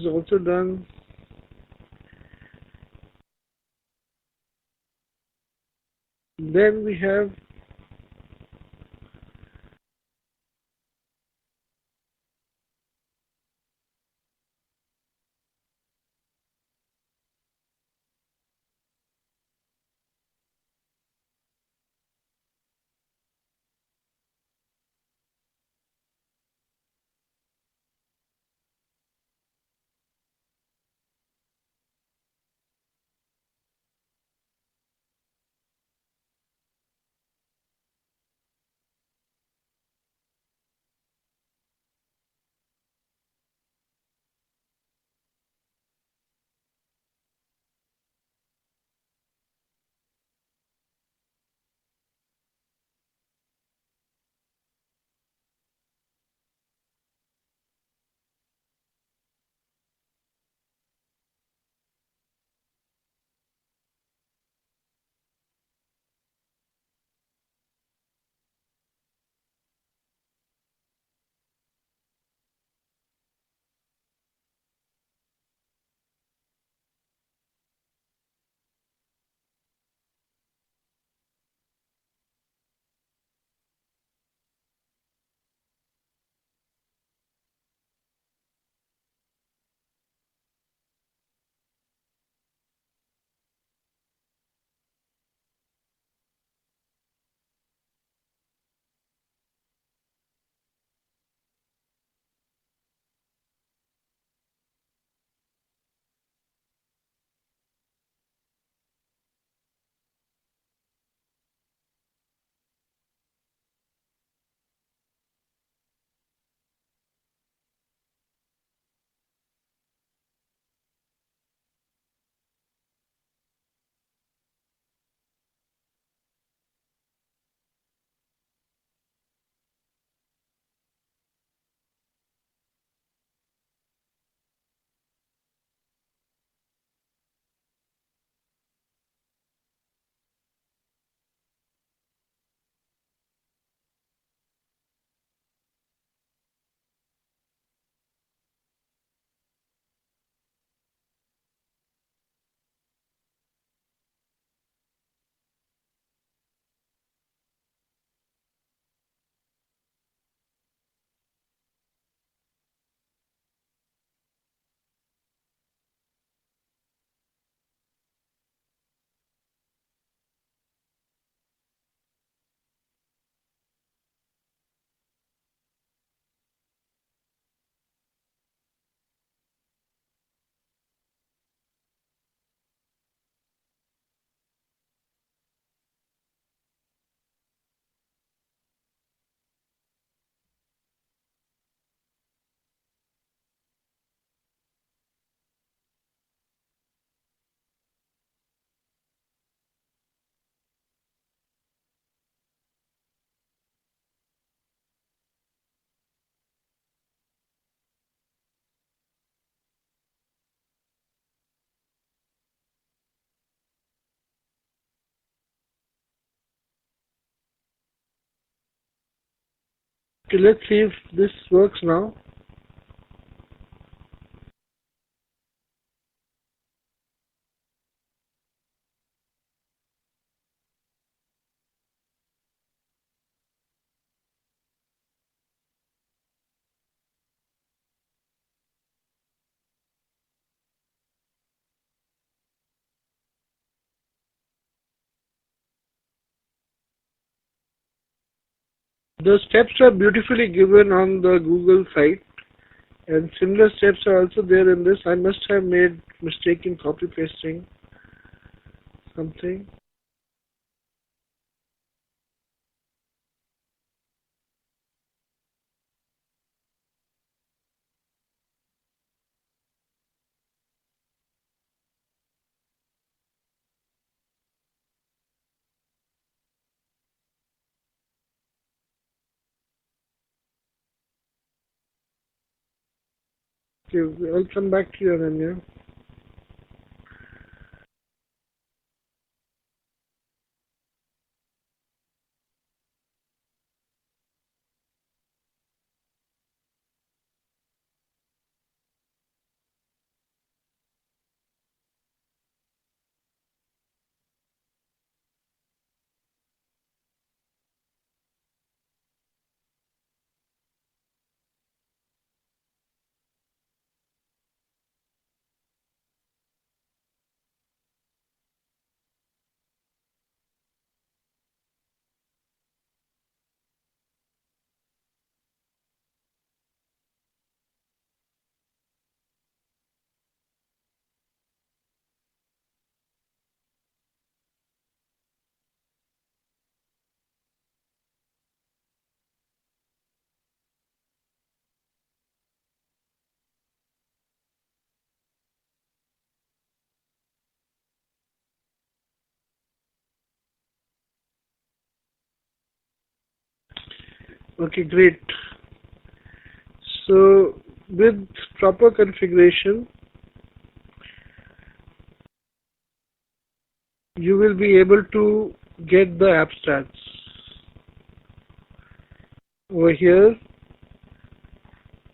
also done. Then we have Okay, let's see if this works now. The steps are beautifully given on the Google site, and similar steps are also there in this. I must have made mistake in copy pasting something. Okay, I'll come back to you, Ananya. Okay, great. So with proper configuration, you will be able to get the app stats. Over here,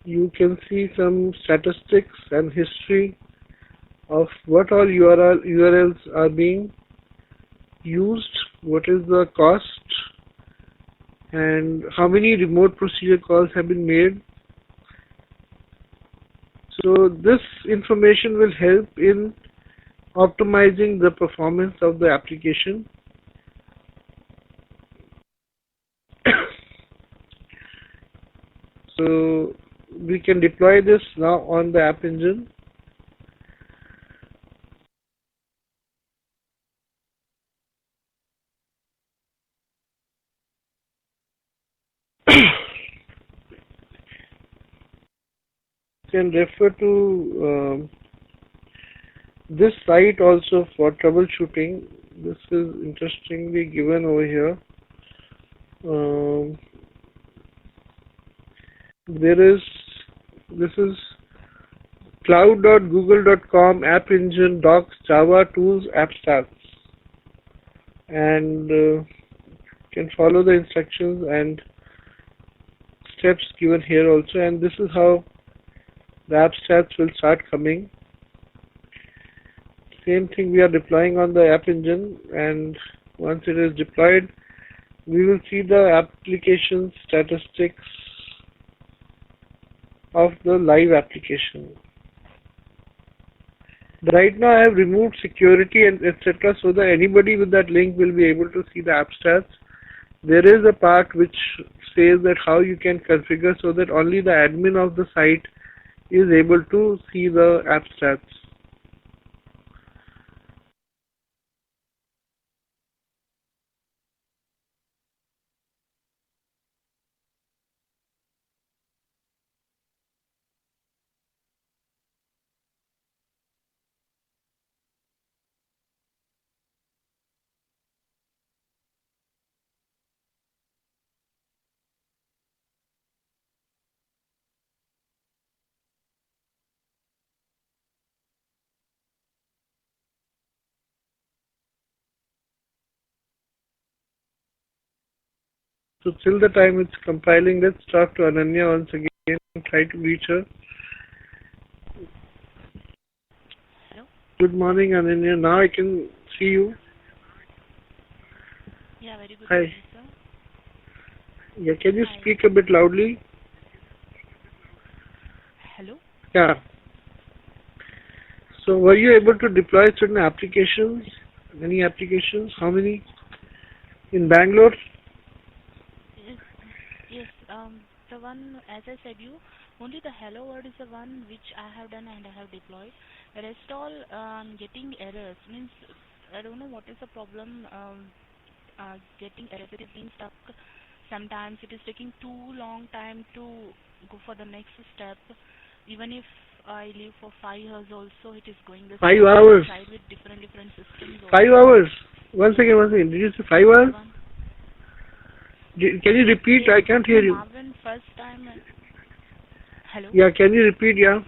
you can see some statistics and history of what all URLs are being used, what is the cost, and how many remote procedure calls have been made. So this information will help in optimizing the performance of the application. So we can deploy this now on the App Engine. You can refer to this site also for troubleshooting. This is interestingly given over here. This is cloud.google.com App Engine Docs Java Tools App Stats, and can follow the instructions and steps given here also, and this is how the app stats will start coming. Same thing we are deploying on the App Engine, and once it is deployed, we will see the application statistics of the live application. Right now I have removed security and etc. so that anybody with that link will be able to see the app stats. There is a part which says that how you can configure so that only the admin of the site is able to see the app stats. So till the time it's compiling, let's talk to Ananya once again and try to reach her. Hello? Good morning, Ananya. Now I can see you. Yeah, very good Hi. morning, sir. Yeah, can you Hi. speak a bit loudly? Hello? Yeah. So were you able to deploy certain applications? Any applications? How many? In Bangalore? Yes, yes, the one, as I said you, only the hello word is the one which I have done and I have deployed. The rest all, getting errors. Means, I don't know what is the problem, getting errors. It is being stuck. Sometimes it is taking too long time to go for the next step. Even if I live for 5 years also, it is going the 5 same. hours. I tried with different systems 5 also. hours. One second. Did you say 5 hours? One. Can you repeat? Yes, I can't hear the you. Marvin first time. Hello. Yeah, can you repeat? Yeah.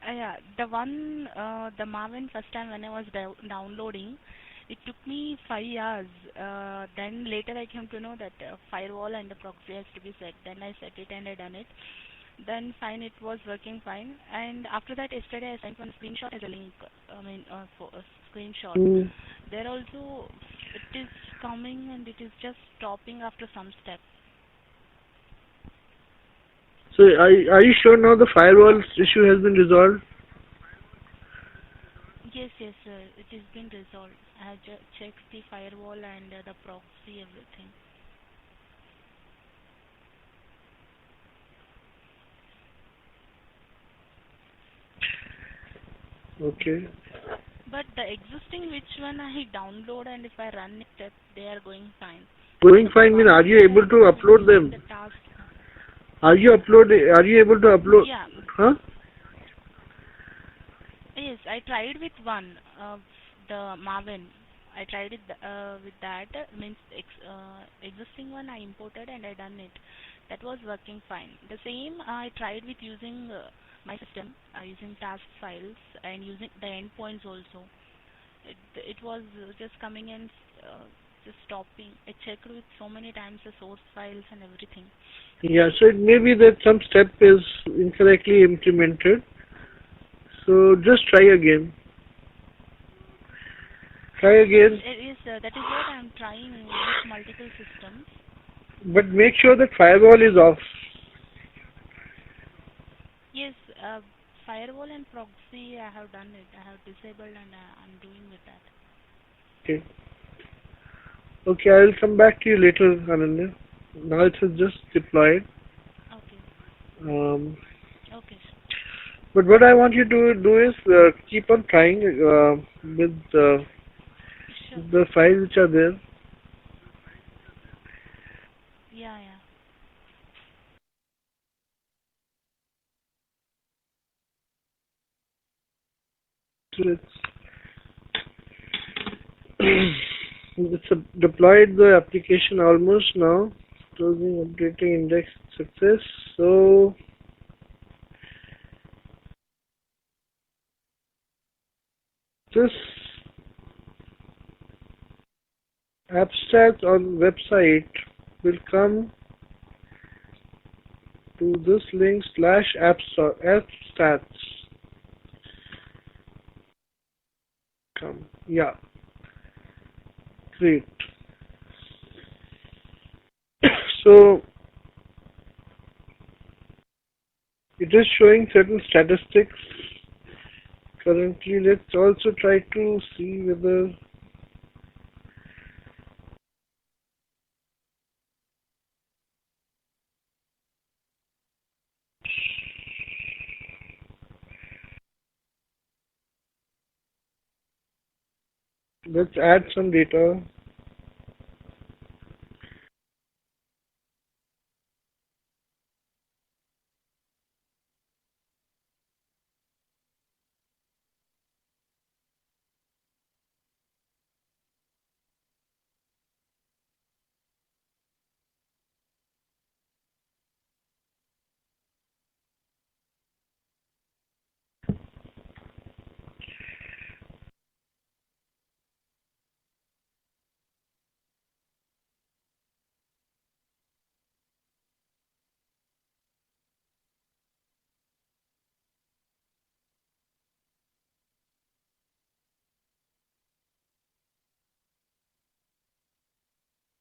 Yeah, the one, the Marvin first time when I was downloading, it took me 5 hours. Then later I came to know that firewall and the proxy has to be set. Then I set it and I done it. Then fine, it was working fine. And after that, yesterday I sent one screenshot as a link. I mean, for a screenshot. Mm. There also, it is coming and it is just stopping after some step. So are you sure now the firewall issue has been resolved? Yes, yes, sir. It has been resolved. I have checked the firewall and the proxy, everything. Okay. But the existing which one I download and if I run it, they are going fine. Going fine mean are you able to upload them? The task. Are you able to upload? Yeah. Huh? Yes, I tried with one, the Marvin. I tried it with that. Means existing one I imported and I done it. That was working fine. The same I tried with using my system, using task files and using the endpoints also. It was just coming and just stopping. I checked with so many times the source files and everything. Yeah, so it may be that some step is incorrectly implemented. So just try again. Try again. Yes, that is what I'm trying with multiple systems. But make sure that firewall is off. Yes, firewall and proxy, I have done it. I have disabled and I'm doing with that. Okay. Okay, I will come back to you later, Ananya. Now it has just deployed. Okay. Okay. But what I want you to do is keep on trying with Sure. the files which are there. Yeah. So it's deployed the application almost now. Closing, updating, index success. So this abstract on website will come to this link /abstats. Come. Yeah. Great. So it is showing certain statistics currently. Let's also try to see whether let's add some data.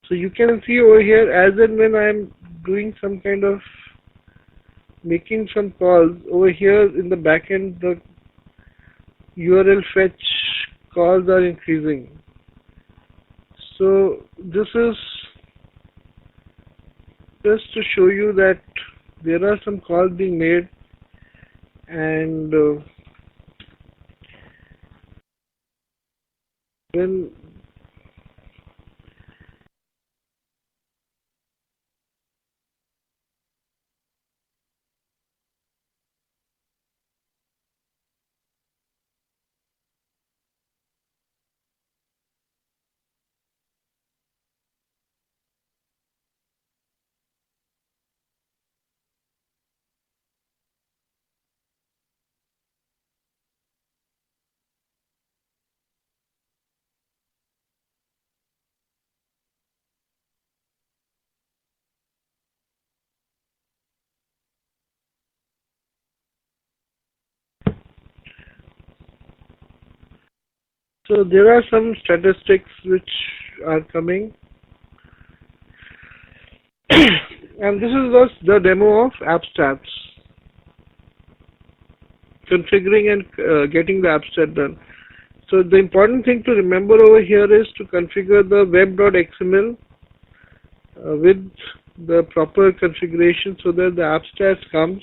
So you can see over here, as and when I am doing some kind of making some calls, over here in the back end, the URL fetch calls are increasing. So this is just to show you that there are some calls being made, and when so there are some statistics which are coming, and this is the demo of AppStats, configuring and getting the AppStat done. So the important thing to remember over here is to configure the web.xml with the proper configuration so that the AppStats comes,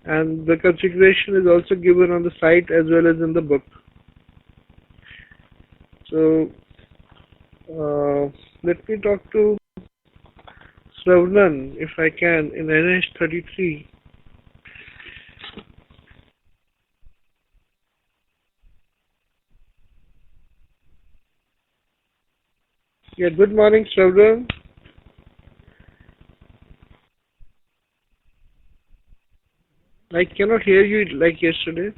and the configuration is also given on the site as well as in the book. So let me talk to Sravnan if I can in NH33. Yeah, good morning, Sravnan. I cannot hear you like yesterday.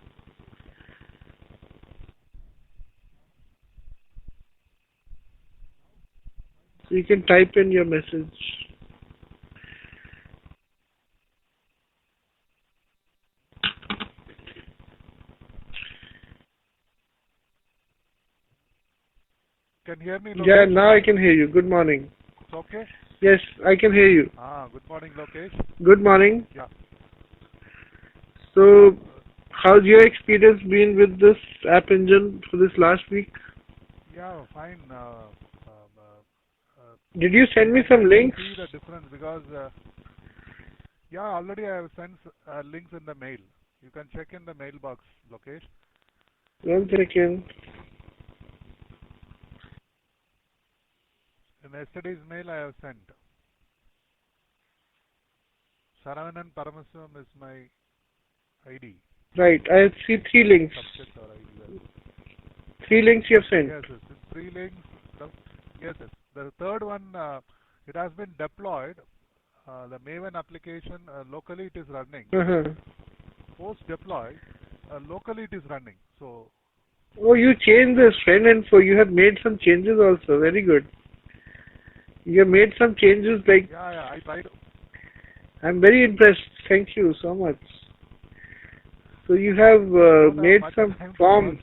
So you can type in your message. Can you hear me, Lokesh? Yeah, now I can hear you. Good morning. It's okay? Yes, I can hear you. Good morning, Lokesh. Good morning. Yeah. So, how's your experience been with this App Engine for this last week? Yeah, fine. Did you send me some links? See the difference because, yeah, already I have sent links in the mail. You can check in the mailbox, Lokesh. 1 second. In yesterday's mail I have sent. Saravanan Parameswaram is my ID. Right, I see 3 links. Subject or ID. Well. 3 links you have sent. Yes, yes. 3 links. Yes, yes. The third one, it has been deployed. The Maven application, locally it is running. Post deploy, locally it is running. So. Oh, you changed this friend info. You have made some changes also. Very good. You have made some changes like. Yeah, I tried. I'm very impressed. Thank you so much. So you have made some forms.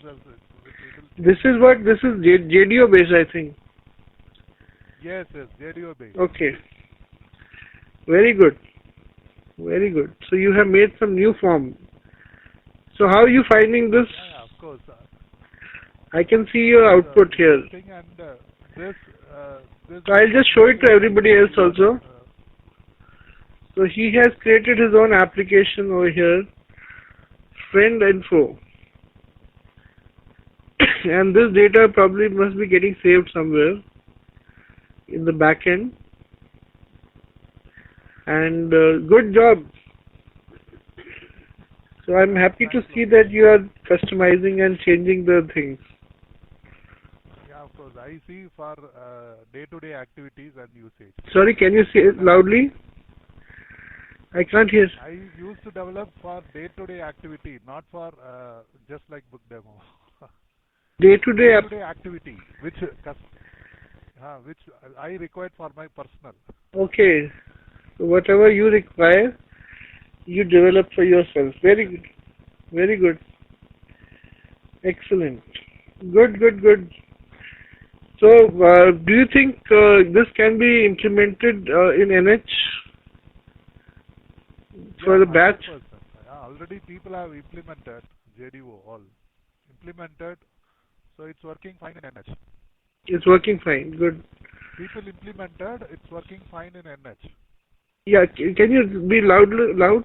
This is JDO based, I think. Yes, yes, JDO based. Okay. Very good. Very good. So you have made some new form. So how are you finding this? Yeah, of course. I can see your output here. And so I'll just show it to everybody else also. So he has created his own application over here, friend info. And this data probably must be getting saved somewhere in the back end. And good job. So I'm happy to see that you are customizing and changing the things. Yeah, of course. I see for day-to-day activities and usage. Sorry, can you say it loudly? I can't hear. I used to develop for day-to-day activity, not for just like book demo. Day-to-day activity, which I required for my personal. Okay. So whatever you require, you develop for yourself. Very good. Very good. Excellent. Good, good, good. So, do you think this can be implemented in NH for the batch? 100%. Already people have implemented JDO all implemented, so it's working fine in NH. It's working fine. Good. People implemented, it's working fine in NH. Yeah, can you be loud?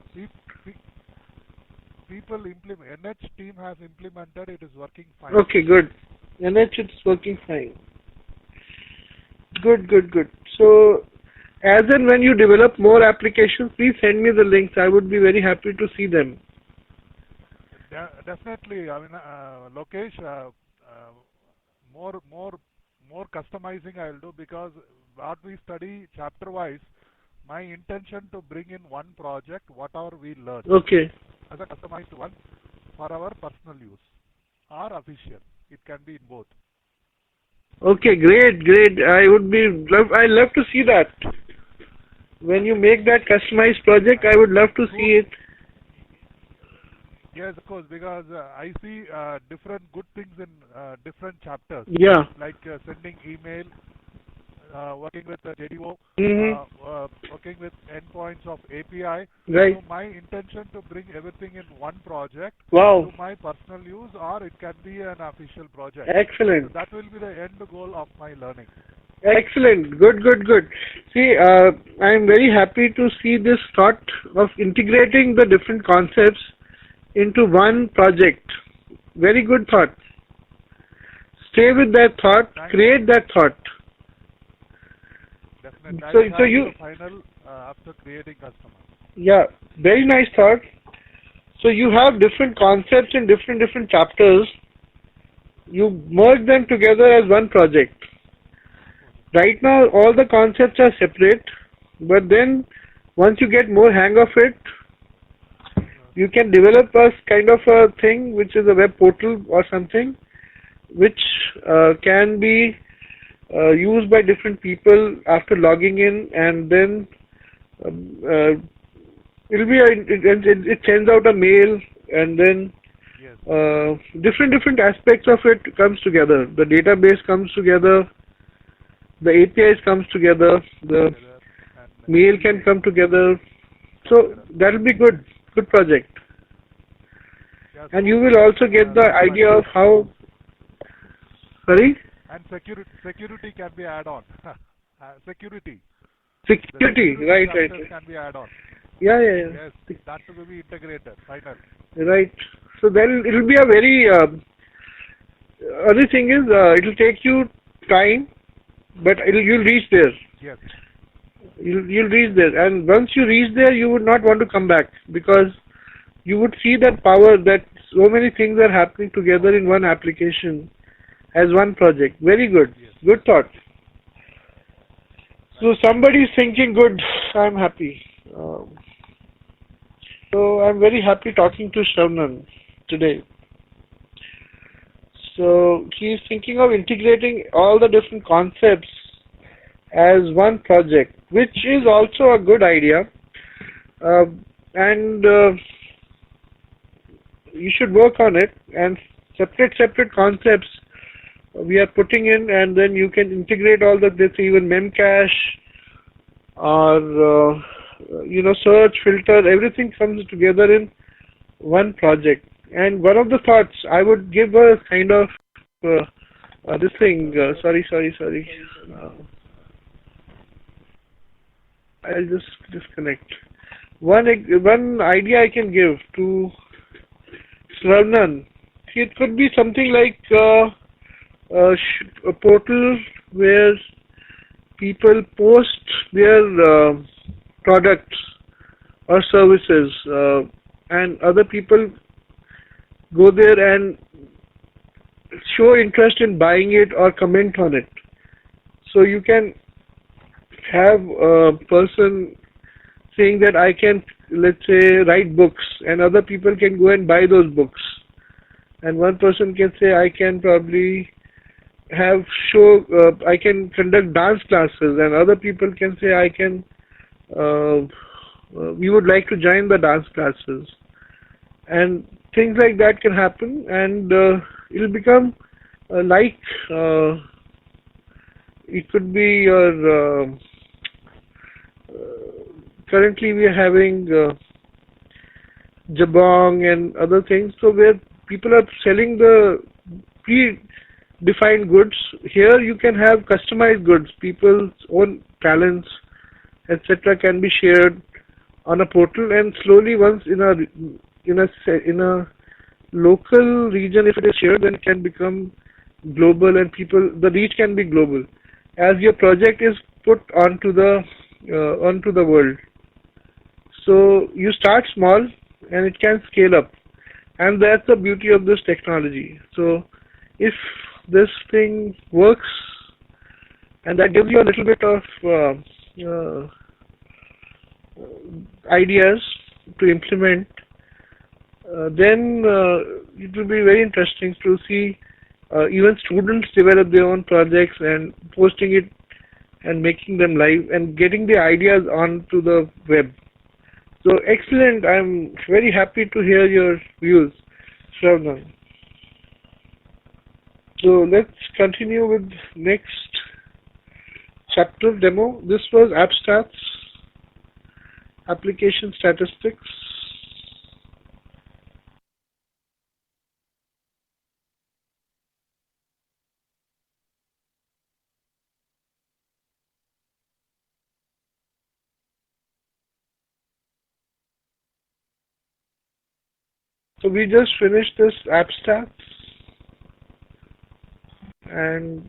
People implement. NH team has implemented. It is working fine. Okay, good. NH it's working fine. Good. So, as and when you develop more applications, please send me the links. I would be very happy to see them. Definitely. I mean, Lokesh, more customizing I will do, because what we study chapter-wise, my intention to bring in one project, whatever we learn, Okay. as a customized one for our personal use or official. It can be in both. Okay, great. I love to see that. When you make that customized project, I would love to see it. Yes, of course, because I see different good things in different chapters. Yeah. Like sending email, working with the JDO, working with endpoints of API. Right. So my intention to bring everything in one project Wow. to my personal use, or it can be an official project. Excellent. So that will be the end goal of my learning. Excellent. Good. See, I am very happy to see this thought of integrating the different concepts into one project. Very good thought. Stay with that thought. Create that thought. Definitely. So you final after creating customer. Yeah, very nice thought. So you have different concepts in different chapters. You merge them together as one project. Right now, all the concepts are separate, but then once you get more hang of it, you can develop a kind of a thing which is a web portal or something, which can be used by different people after logging in, and then it sends out a mail, and then different aspects of it comes together. The database comes together, the APIs comes together, the mail can come together. So that will be good project. And you will also get the idea of how. Sorry? And security can be add-on. Security, right. can be add-on. Yeah. Yes, that will be integrated. Final. Right. So then it will be a very. Other thing is, it will take you time, but you'll reach there. Yes. You'll reach there, and once you reach there, you would not want to come back, because you would see that power, that so many things are happening together in one application as one project. Very good. Yes. Good thought. So somebody is thinking good. I'm happy. So I'm very happy talking to Shravnan today. So he's thinking of integrating all the different concepts as one project, which is also a good idea. And you should work on it, and separate concepts we are putting in, and then you can integrate all this, even memcache or search, filter, everything comes together in one project. And one of the thoughts I would give a kind of this thing. Sorry. I'll just disconnect. One idea I can give to Shravnan. It could be something like a portal where people post their products or services, and other people go there and show interest in buying it or comment on it. So you can have a person saying that I can, let's say, write books, and other people can go and buy those books. And one person can say I can probably I can conduct dance classes, and other people can say I can, we would like to join the dance classes. And things like that can happen, and it'll become like it could be your currently we are having Jabong and other things, so where people are selling the pre-defined goods. Here you can have customized goods. People's own talents, etc., can be shared on a portal, and slowly, once in a local region, if it is shared, then it can become global, and the reach can be global as your project is put onto the world. So you start small and it can scale up, and that's the beauty of this technology. So if this thing works, and that gives you a little bit of ideas to implement, then it will be very interesting to see even students develop their own projects and posting it and making them live and getting the ideas onto the web. So excellent. I'm very happy to hear your views, Shravana. So let's continue with next chapter demo. This was App Stats, Application Statistics. So we just finished this App Stats, and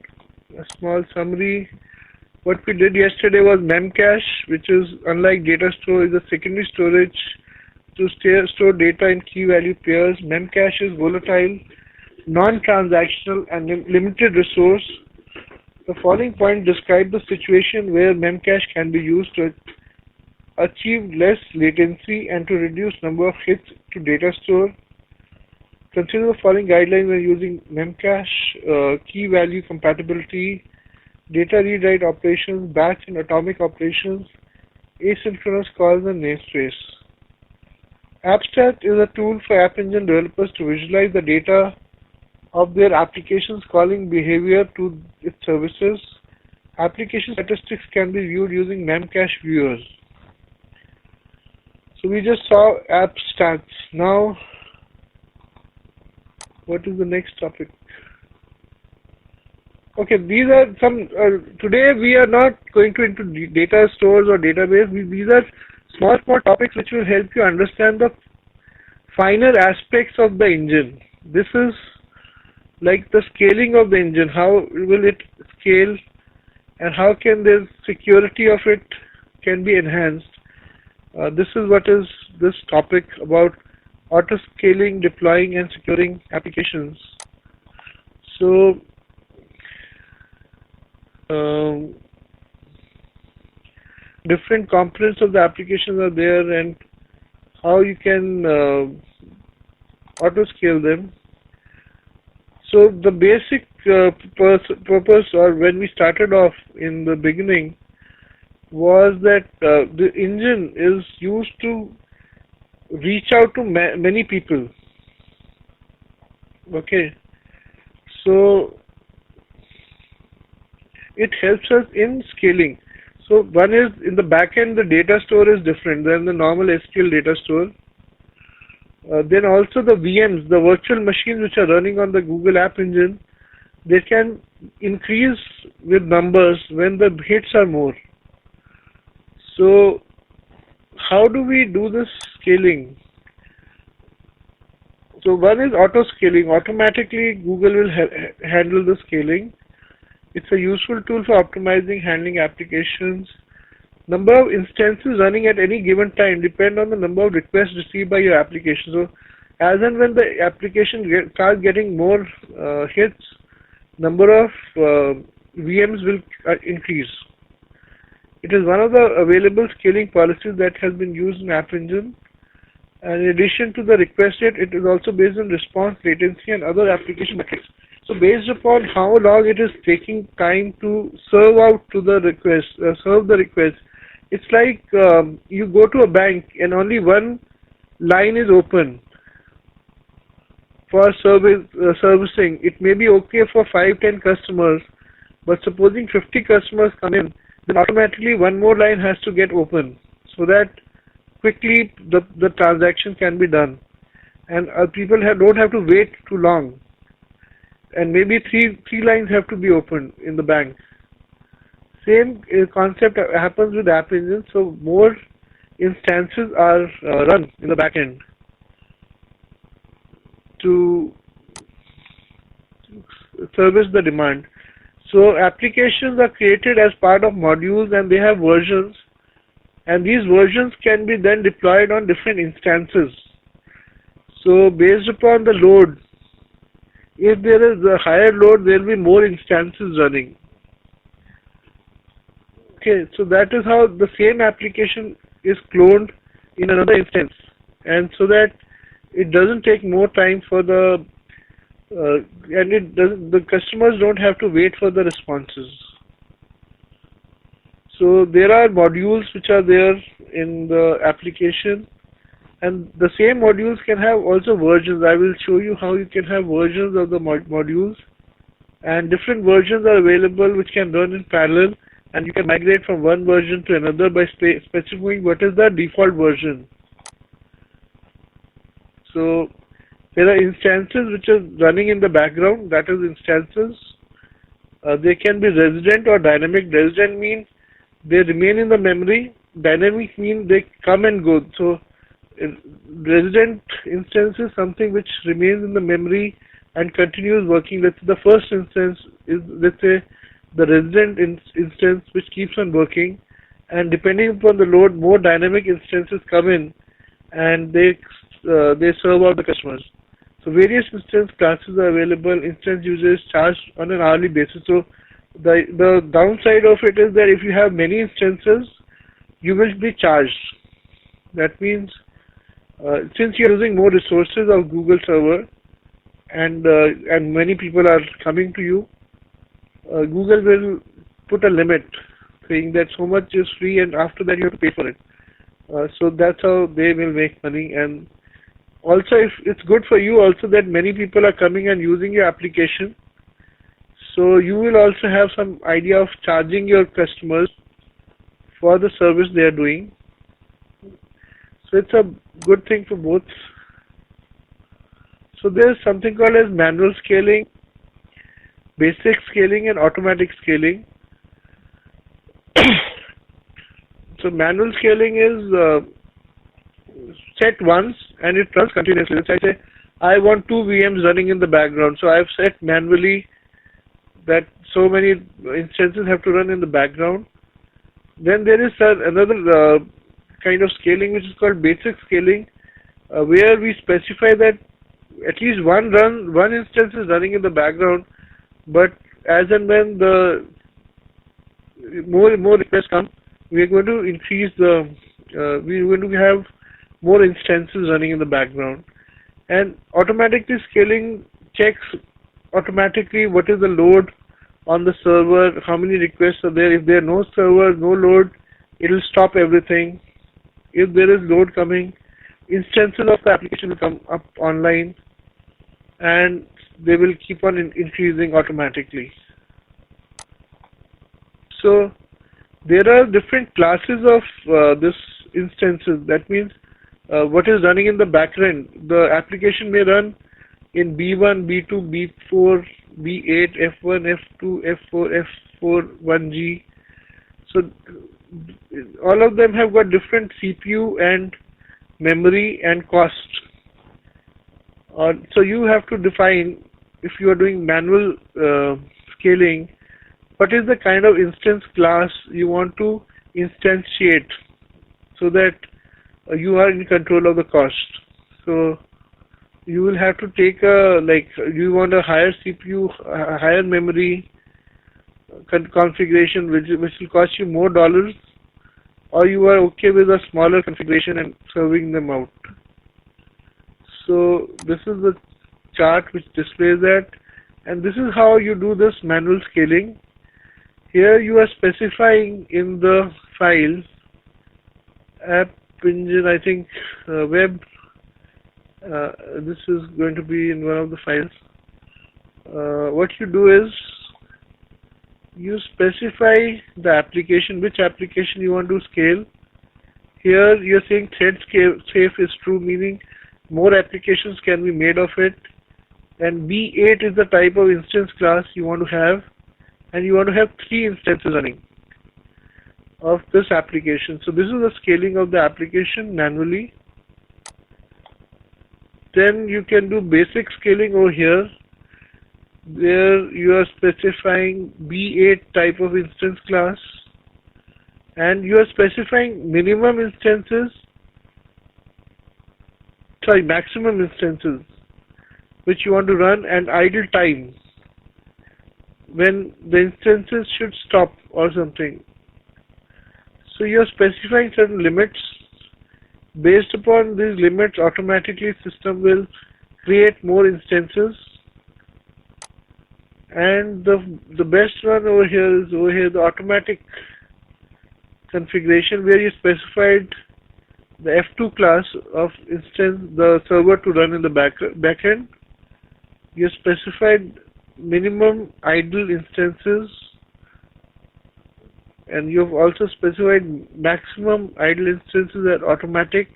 a small summary. What we did yesterday was Memcache, which is, unlike data store, is a secondary storage to store data in key value pairs. Memcache is volatile, non-transactional, and limited resource. The following point describe the situation where Memcache can be used to achieve less latency and to reduce number of hits to data store. Consider the following guidelines when using Memcache: key value compatibility, data read-write operations, batch and atomic operations, asynchronous calls, and namespace. AppStat is a tool for App Engine developers to visualize the data of their application's calling behavior to its services. Application statistics can be viewed using Memcache viewers. So we just saw App Stats. Now, what is the next topic? Okay, these are some. Today we are not going to into data stores or database. These are small topics which will help you understand the finer aspects of the engine. This is like the scaling of the engine. How will it scale, and how can the security of it can be enhanced? This is what is this topic about: auto scaling, deploying, and securing applications. So different components of the applications are there, and how you can auto scale them. So the basic purpose, or when we started off in the beginning, was that the engine is used to reach out to many people. Okay, so it helps us in scaling. So one is, in the back end, the data store is different than the normal SQL data store. Then also the VMs, the virtual machines which are running on the Google App Engine, they can increase with numbers when the hits are more. So how do we do this scaling? So one is auto scaling. Automatically Google will handle the scaling. It's a useful tool for optimizing handling applications. Number of instances running at any given time depend on the number of requests received by your application. So as and when the application starts getting more hits, number of VMs will increase. It is one of the available scaling policies that has been used in App Engine. And in addition to the request rate, it is also based on response latency and other application metrics. So based upon how long it is taking time to serve out to the request, serve the request, it's like you go to a bank and only one line is open for servicing. It may be okay for 5-10 customers, But supposing 50 customers come in, then automatically one more line has to get open so that quickly the transaction can be done, and people don't have to wait too long, and maybe three lines have to be opened in the bank. Same concept happens with App Engine, so more instances are run in the back end to service the demand. So applications are created as part of modules, and they have versions, and these versions can be then deployed on different instances. So based upon the load, if there is a higher load, there will be more instances running. Okay, so that is how the same application is cloned in another instance, and so that it doesn't take more time for the the customers don't have to wait for the responses. So there are modules which are there in the application, and the same modules can have also versions. I will show you how you can have versions of the modules, and different versions are available which can run in parallel, and you can migrate from one version to another by specifying what is the default version. So there are instances which are running in the background, that is instances. They can be resident or dynamic. Resident means they remain in the memory. Dynamic means they come and go. So resident instance is something which remains in the memory and continues working. Let's say the first instance is, let's say, the resident instance which keeps on working, and depending upon the load, more dynamic instances come in, and they serve out the customers. So various instance classes are available. Instance users charged on an hourly basis. So the downside of it is that if you have many instances, you will be charged. That means since you are using more resources of Google server, and many people are coming to you, Google will put a limit saying that so much is free, and after that you have to pay for it. So that's how they will make money. And also, if it's good for you also that many people are coming and using your application, so you will also have some idea of charging your customers for the service they are doing. So it's a good thing for both. So there's something called as manual scaling, basic scaling, and automatic scaling. So manual scaling is set once and it runs continuously. Let's say I want 2 VMs running in the background, so I've set manually that so many instances have to run in the background. Then there is another kind of scaling which is called basic scaling, where we specify that at least one instance is running in the background, but as and when the more requests come, we are going to increase the we're going to have more instances running in the background. And automatically scaling checks automatically what is the load on the server, how many requests are there. If there are no server, no load, it will stop everything. If there is load coming, instances of the application will come up online, and they will keep on increasing automatically. So there are different classes of this instances. That means what is running in the backend. The application may run in B1, B2, B4, B8, F1, F2, F4, F4, 1G. So all of them have got different CPU and memory and cost. So you have to define, if you are doing manual scaling, what is the kind of instance class you want to instantiate so that you are in control of the cost. So you will have to take you want a higher CPU, a higher memory configuration which will cost you more dollars, or you are okay with a smaller configuration and serving them out. So this is the chart which displays that, and this is how you do this manual scaling. Here you are specifying in the file App Engine, I think web. This is going to be in one of the files. What you do is you specify the application, which application you want to scale. Here you're saying thread safe is true, meaning more applications can be made of it. And B8 is the type of instance class you want to have, and you want to have 3 instances running of this application. So this is the scaling of the application manually. Then you can do basic scaling over here, where you are specifying B8 type of instance class, and you are specifying maximum instances which you want to run, and idle time when the instances should stop or something. So you are specifying certain limits. Based upon these limits, automatically system will create more instances. And the best one over here is the automatic configuration, where you specified the F2 class of instance, the server to run in the backend. You specified minimum idle instances, and you have also specified maximum idle instances at automatic,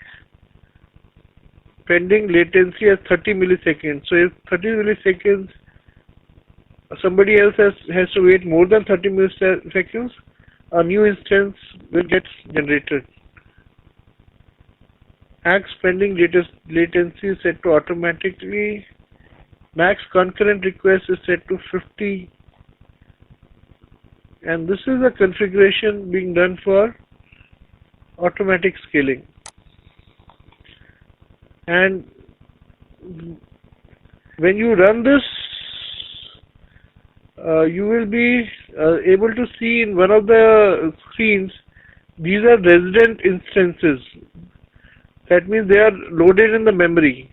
pending latency at 30 milliseconds. So if 30 milliseconds, somebody else has to wait more than 30 milliseconds, a new instance will get generated. Max pending latency is set to automatically. Max concurrent request is set to 50. And this is a configuration being done for automatic scaling. And when you run this, you will be able to see in one of the screens, these are resident instances. That means they are loaded in the memory.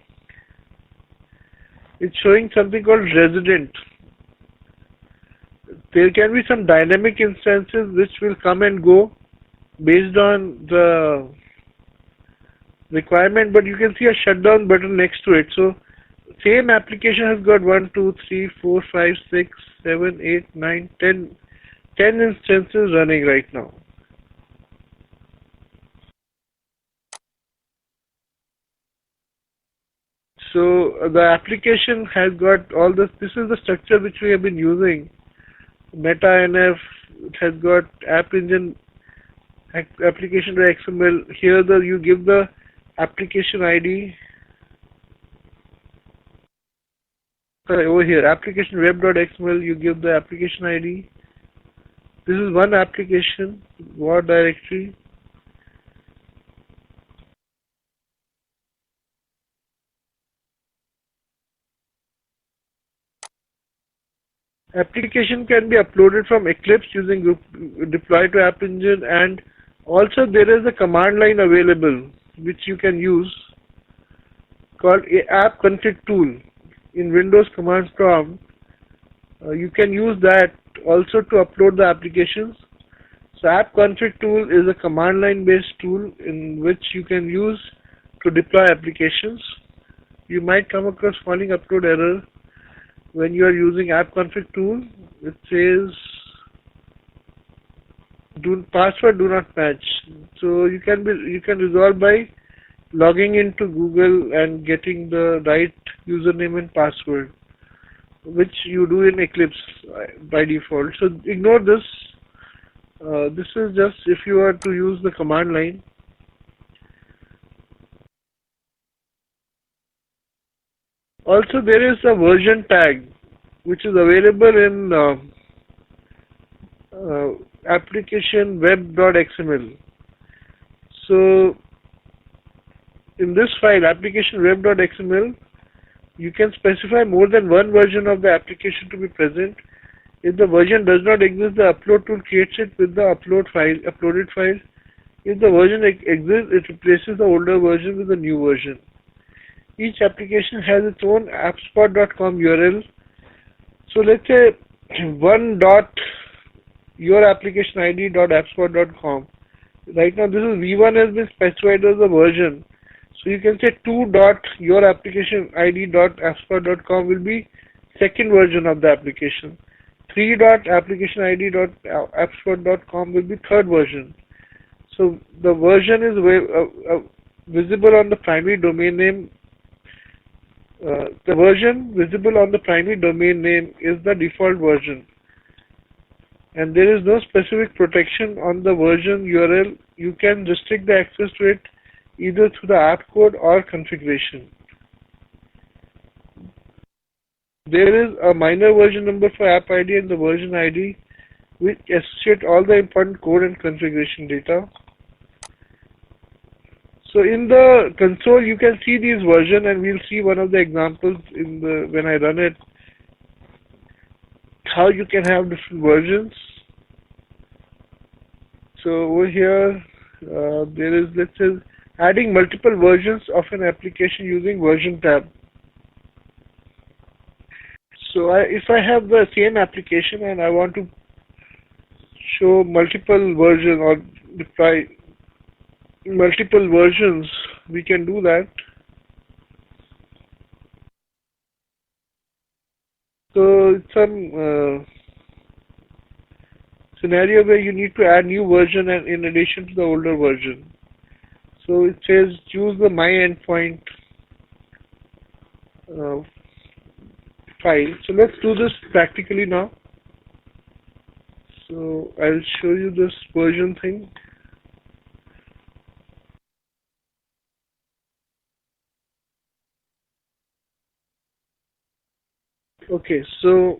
It's showing something called resident. There can be some dynamic instances which will come and go based on the requirement, but you can see a shutdown button next to it. So same application has got 1, 2, 3, 4, 5, 6, 7, 8, 9, 10 instances running right now. So the application has got all this. This is the structure which we have been using. MetaNF, it has got App Engine, application.xml. Here you give the application ID. Sorry, over here, application web.xml, you give the application ID. This is one application, war directory. Application can be uploaded from Eclipse using deploy to App Engine, and also there is a command line available which you can use called app config tool in Windows command prompt. You can use that also to upload the applications. So app config tool is a command line based tool in which you can use to deploy applications. You might come across following upload error when you are using app config tool. It says password do not match. So you can resolve by logging into Google and getting the right username and password, which you do in Eclipse by default. So ignore this. This is just if you are to use the command line. Also, there is a version tag which is available in application web.xml. So in this file, application web.xml, you can specify more than one version of the application to be present. If the version does not exist, the upload tool creates it with the uploaded file. If the version exists, it replaces the older version with the new version. Each application has its own appspot.com URL. So let's say yourapplicationid.appspot.com. Right now this is V1 has been specified as a version. So you can say 2.yourapplicationid.appspot.com will be second version of the application. 3.applicationid.appspot.com will be third version. So the version is visible on the primary domain name. The version visible on the primary domain name is the default version, and there is no specific protection on the version URL. You can restrict the access to it either through the app code or configuration. There is a minor version number for app ID and the version ID, which associate all the important code and configuration data. So in the console you can see these versions, and we'll see one of the examples when I run it, how you can have different versions. So over here there is, let's say, adding multiple versions of an application using version tab. So if I have the same application and I want to show multiple versions or deploy multiple versions, we can do that. So it's some scenario where you need to add new version and in addition to the older version. So it says choose the my endpoint file. So let's do this practically now. So I'll show you this version thing. Okay, so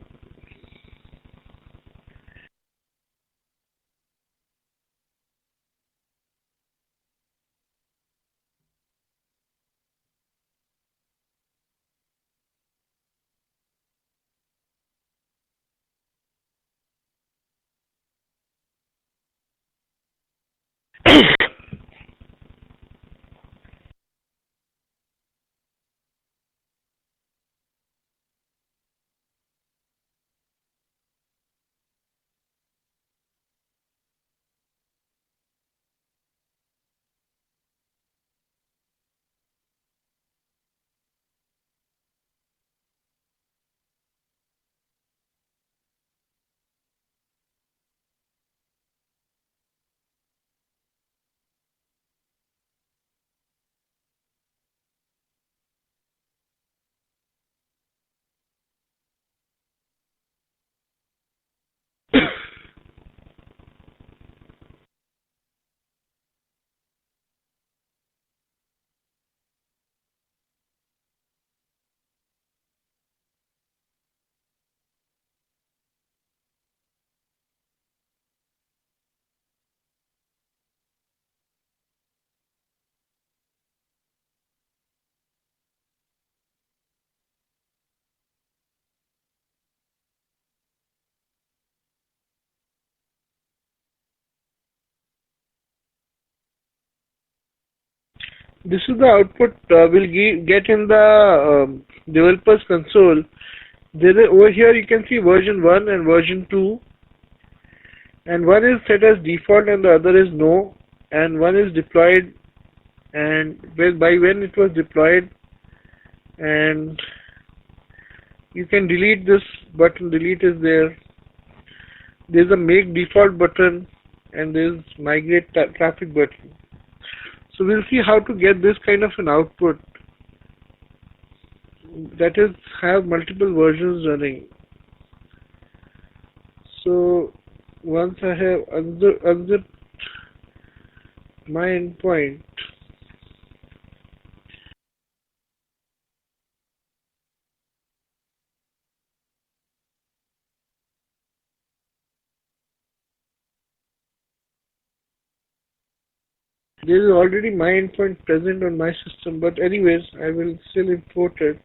this is the output we'll get in the developers console. Over here you can see version 1 and version 2, and one is set as default and the other is no, and one is deployed and by when it was deployed, and you can delete this button. Delete is there. There's a make default button and there's migrate traffic button. So we'll see how to get this kind of an output, that is, have multiple versions running. So once I have unzipped my endpoint, there is already my endpoint present on my system, but anyways, I will still import it.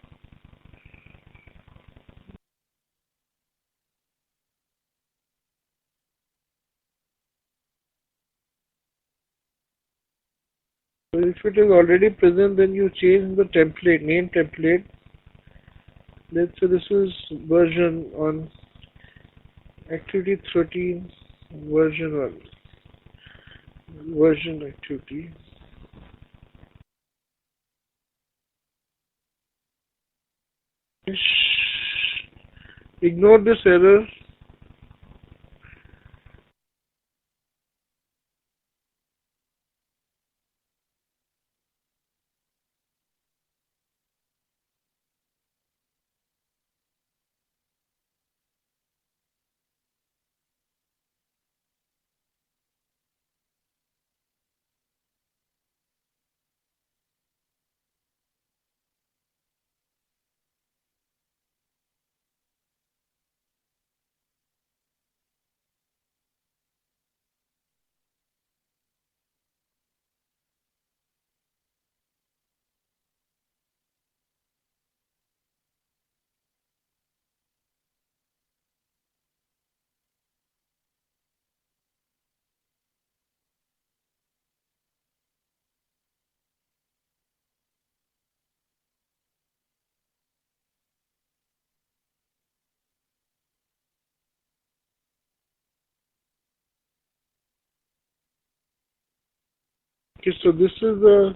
So if it is already present, then you change the template, name template. Let's say this is version on activity 13, version 1. Version activity. Ignore this error. Okay, so this is the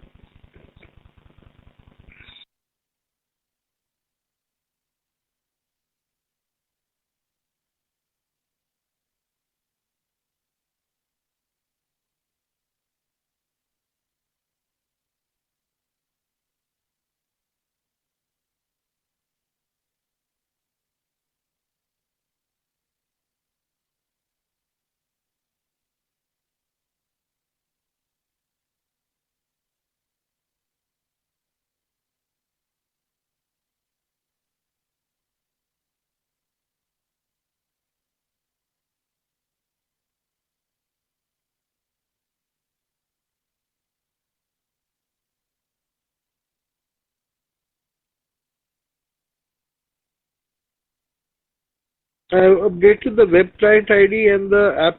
I updated the web client ID and the app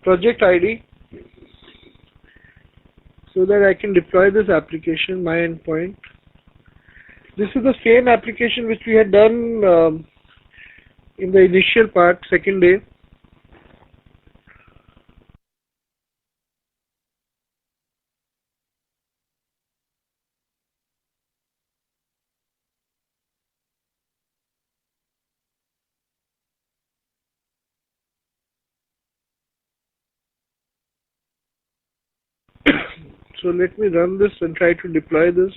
project ID so that I can deploy this application, my endpoint. This is the same application which we had done in the initial part, second day. So let me run this and try to deploy this.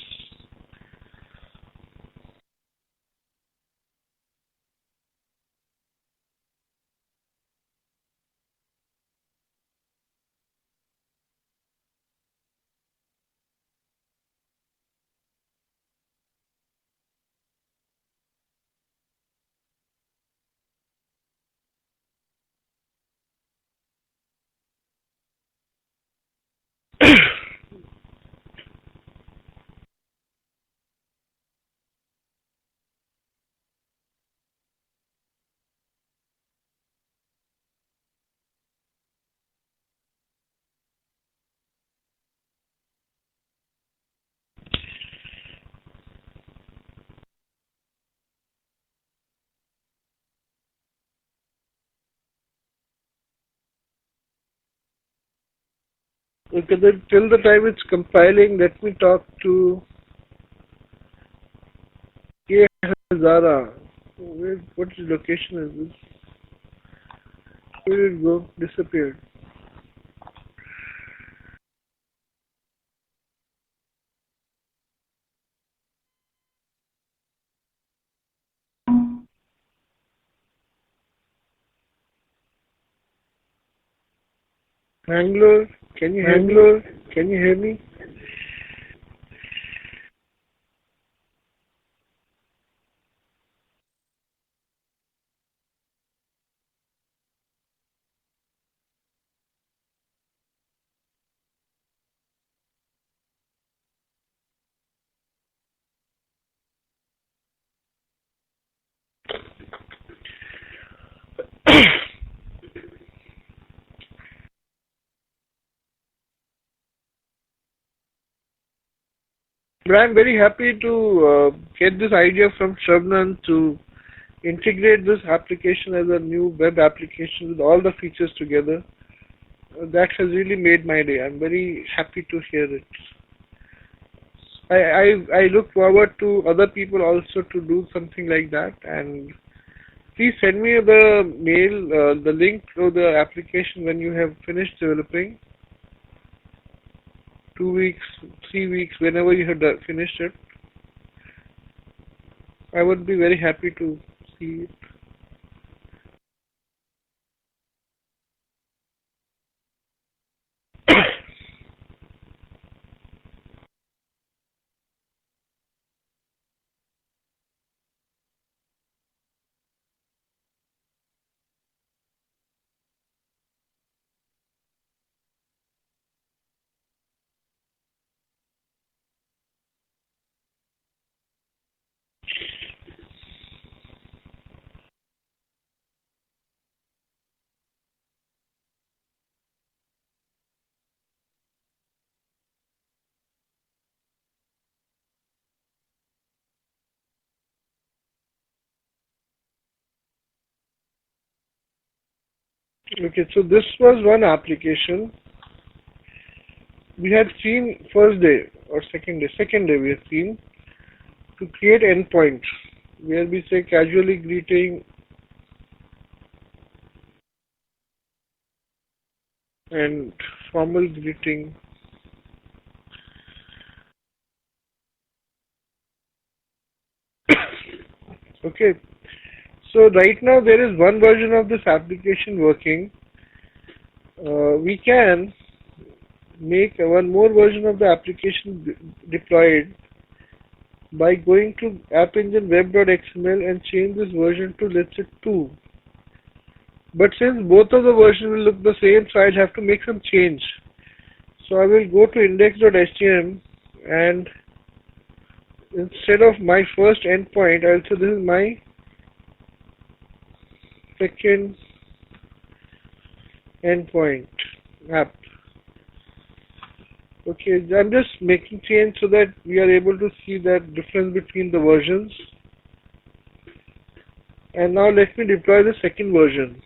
Okay, then till the time it's compiling, let me talk to K. Hazara. What location is this? Where did it go? Disappeared. Bangalore, can you hear me? But I'm very happy to get this idea from Shravnan to integrate this application as a new web application with all the features together. That has really made my day. I'm very happy to hear it. I look forward to other people also to do something like that, and please send me the mail, the link to the application when you have finished developing. 2 weeks, 3 weeks, whenever you have finished it. I would be very happy to see it. Okay, so this was one application. we had seen first day or second day we had seen to create endpoints where we say casually greeting and formal greeting. Okay, so right now there is one version of this application working. We can make one more version of the application deployed by going to App Engine web.xml and change this version to, let's say, 2. But since both of the versions will look the same, so I'll have to make some change. So I will go to index.html and instead of my first endpoint, I'll say this is my second endpoint app. Okay, I'm just making change so that we are able to see that difference between the versions. And now let me deploy the second version.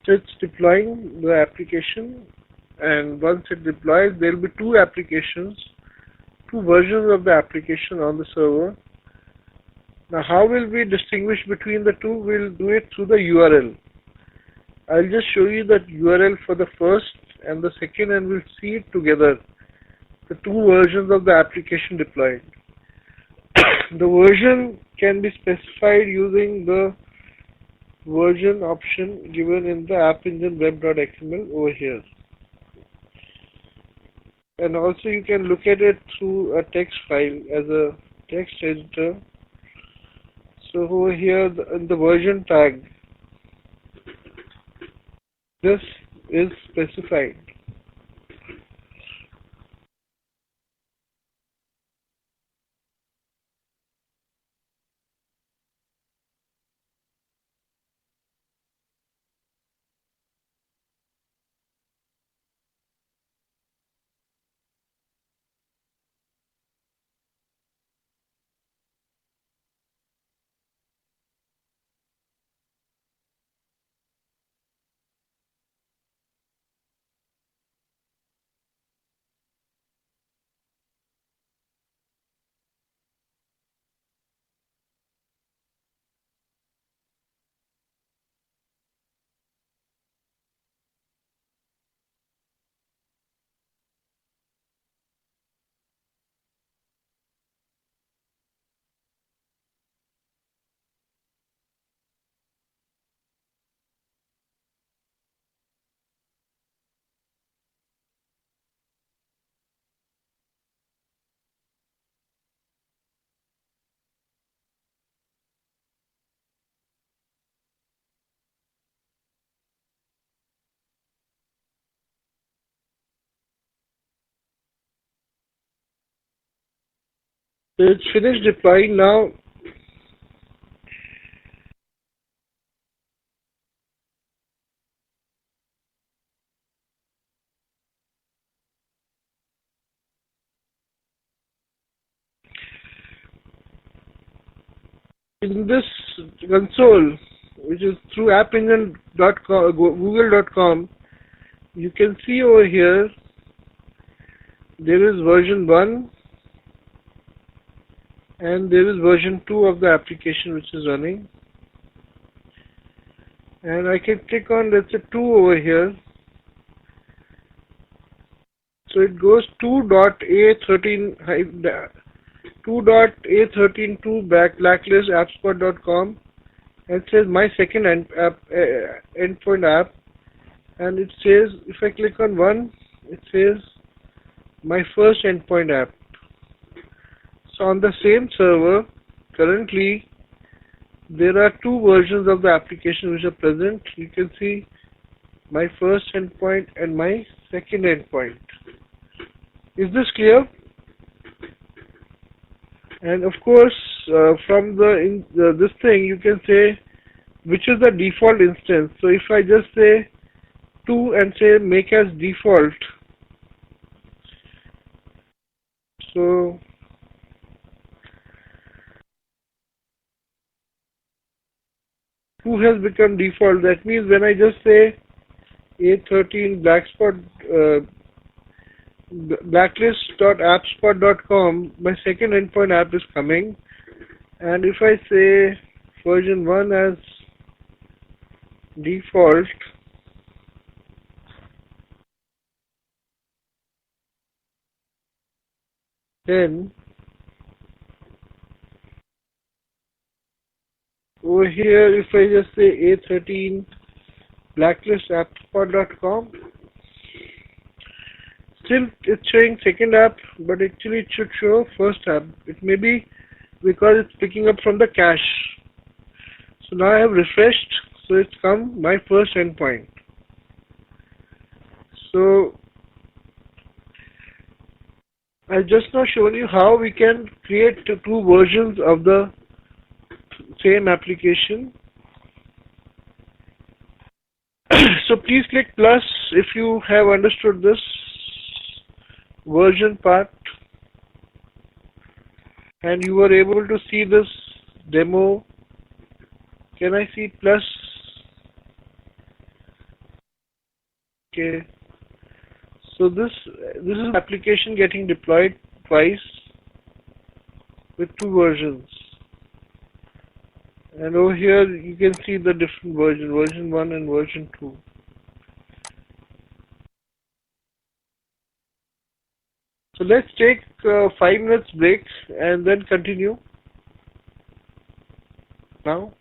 So it's deploying the application, and once it deploys, there will be two applications, two versions of the application on the server. Now how will we distinguish between the two? We'll do it through the URL. I'll just show you the URL for the first and the second, and we'll see it together, the two versions of the application deployed. The version can be specified using the version option given in the App Engine web.xml over here. And also you can look at it through a text file as a text editor. So over here in the version tag, this is specified. So it's finished deploying now. In this console, which is through appengine.com, google.com, you can see over here there is version 1 and there is version 2 of the application which is running. And I can click on, let's say, 2 over here. So it goes 2.a13.2 and it says my second endpoint app, and it says, if I click on 1, it says my first endpoint app. So on the same server, currently there are two versions of the application which are present. You can see my first endpoint and my second endpoint. Is this clear? And of course, from this thing, you can say which is the default instance. So if I just say 2 and say make as default, so who has become default? That means when I just say A13 blacklist.appspot.com, my second endpoint app is coming. And if I say version 1 as default, then over here, if I just say A13 blacklist.appspot.com, still it's showing second app, but actually it should show first app. It may be because it's picking up from the cache. So now I have refreshed, so it's come my first endpoint. So I've just now shown you how we can create two versions of the same application. So please click plus if you have understood this version part and you were able to see this demo. Can I see plus? Okay. So this is an application getting deployed twice with two versions. And over here you can see the different version 1 and version 2. So let's take 5 minutes break and then continue now.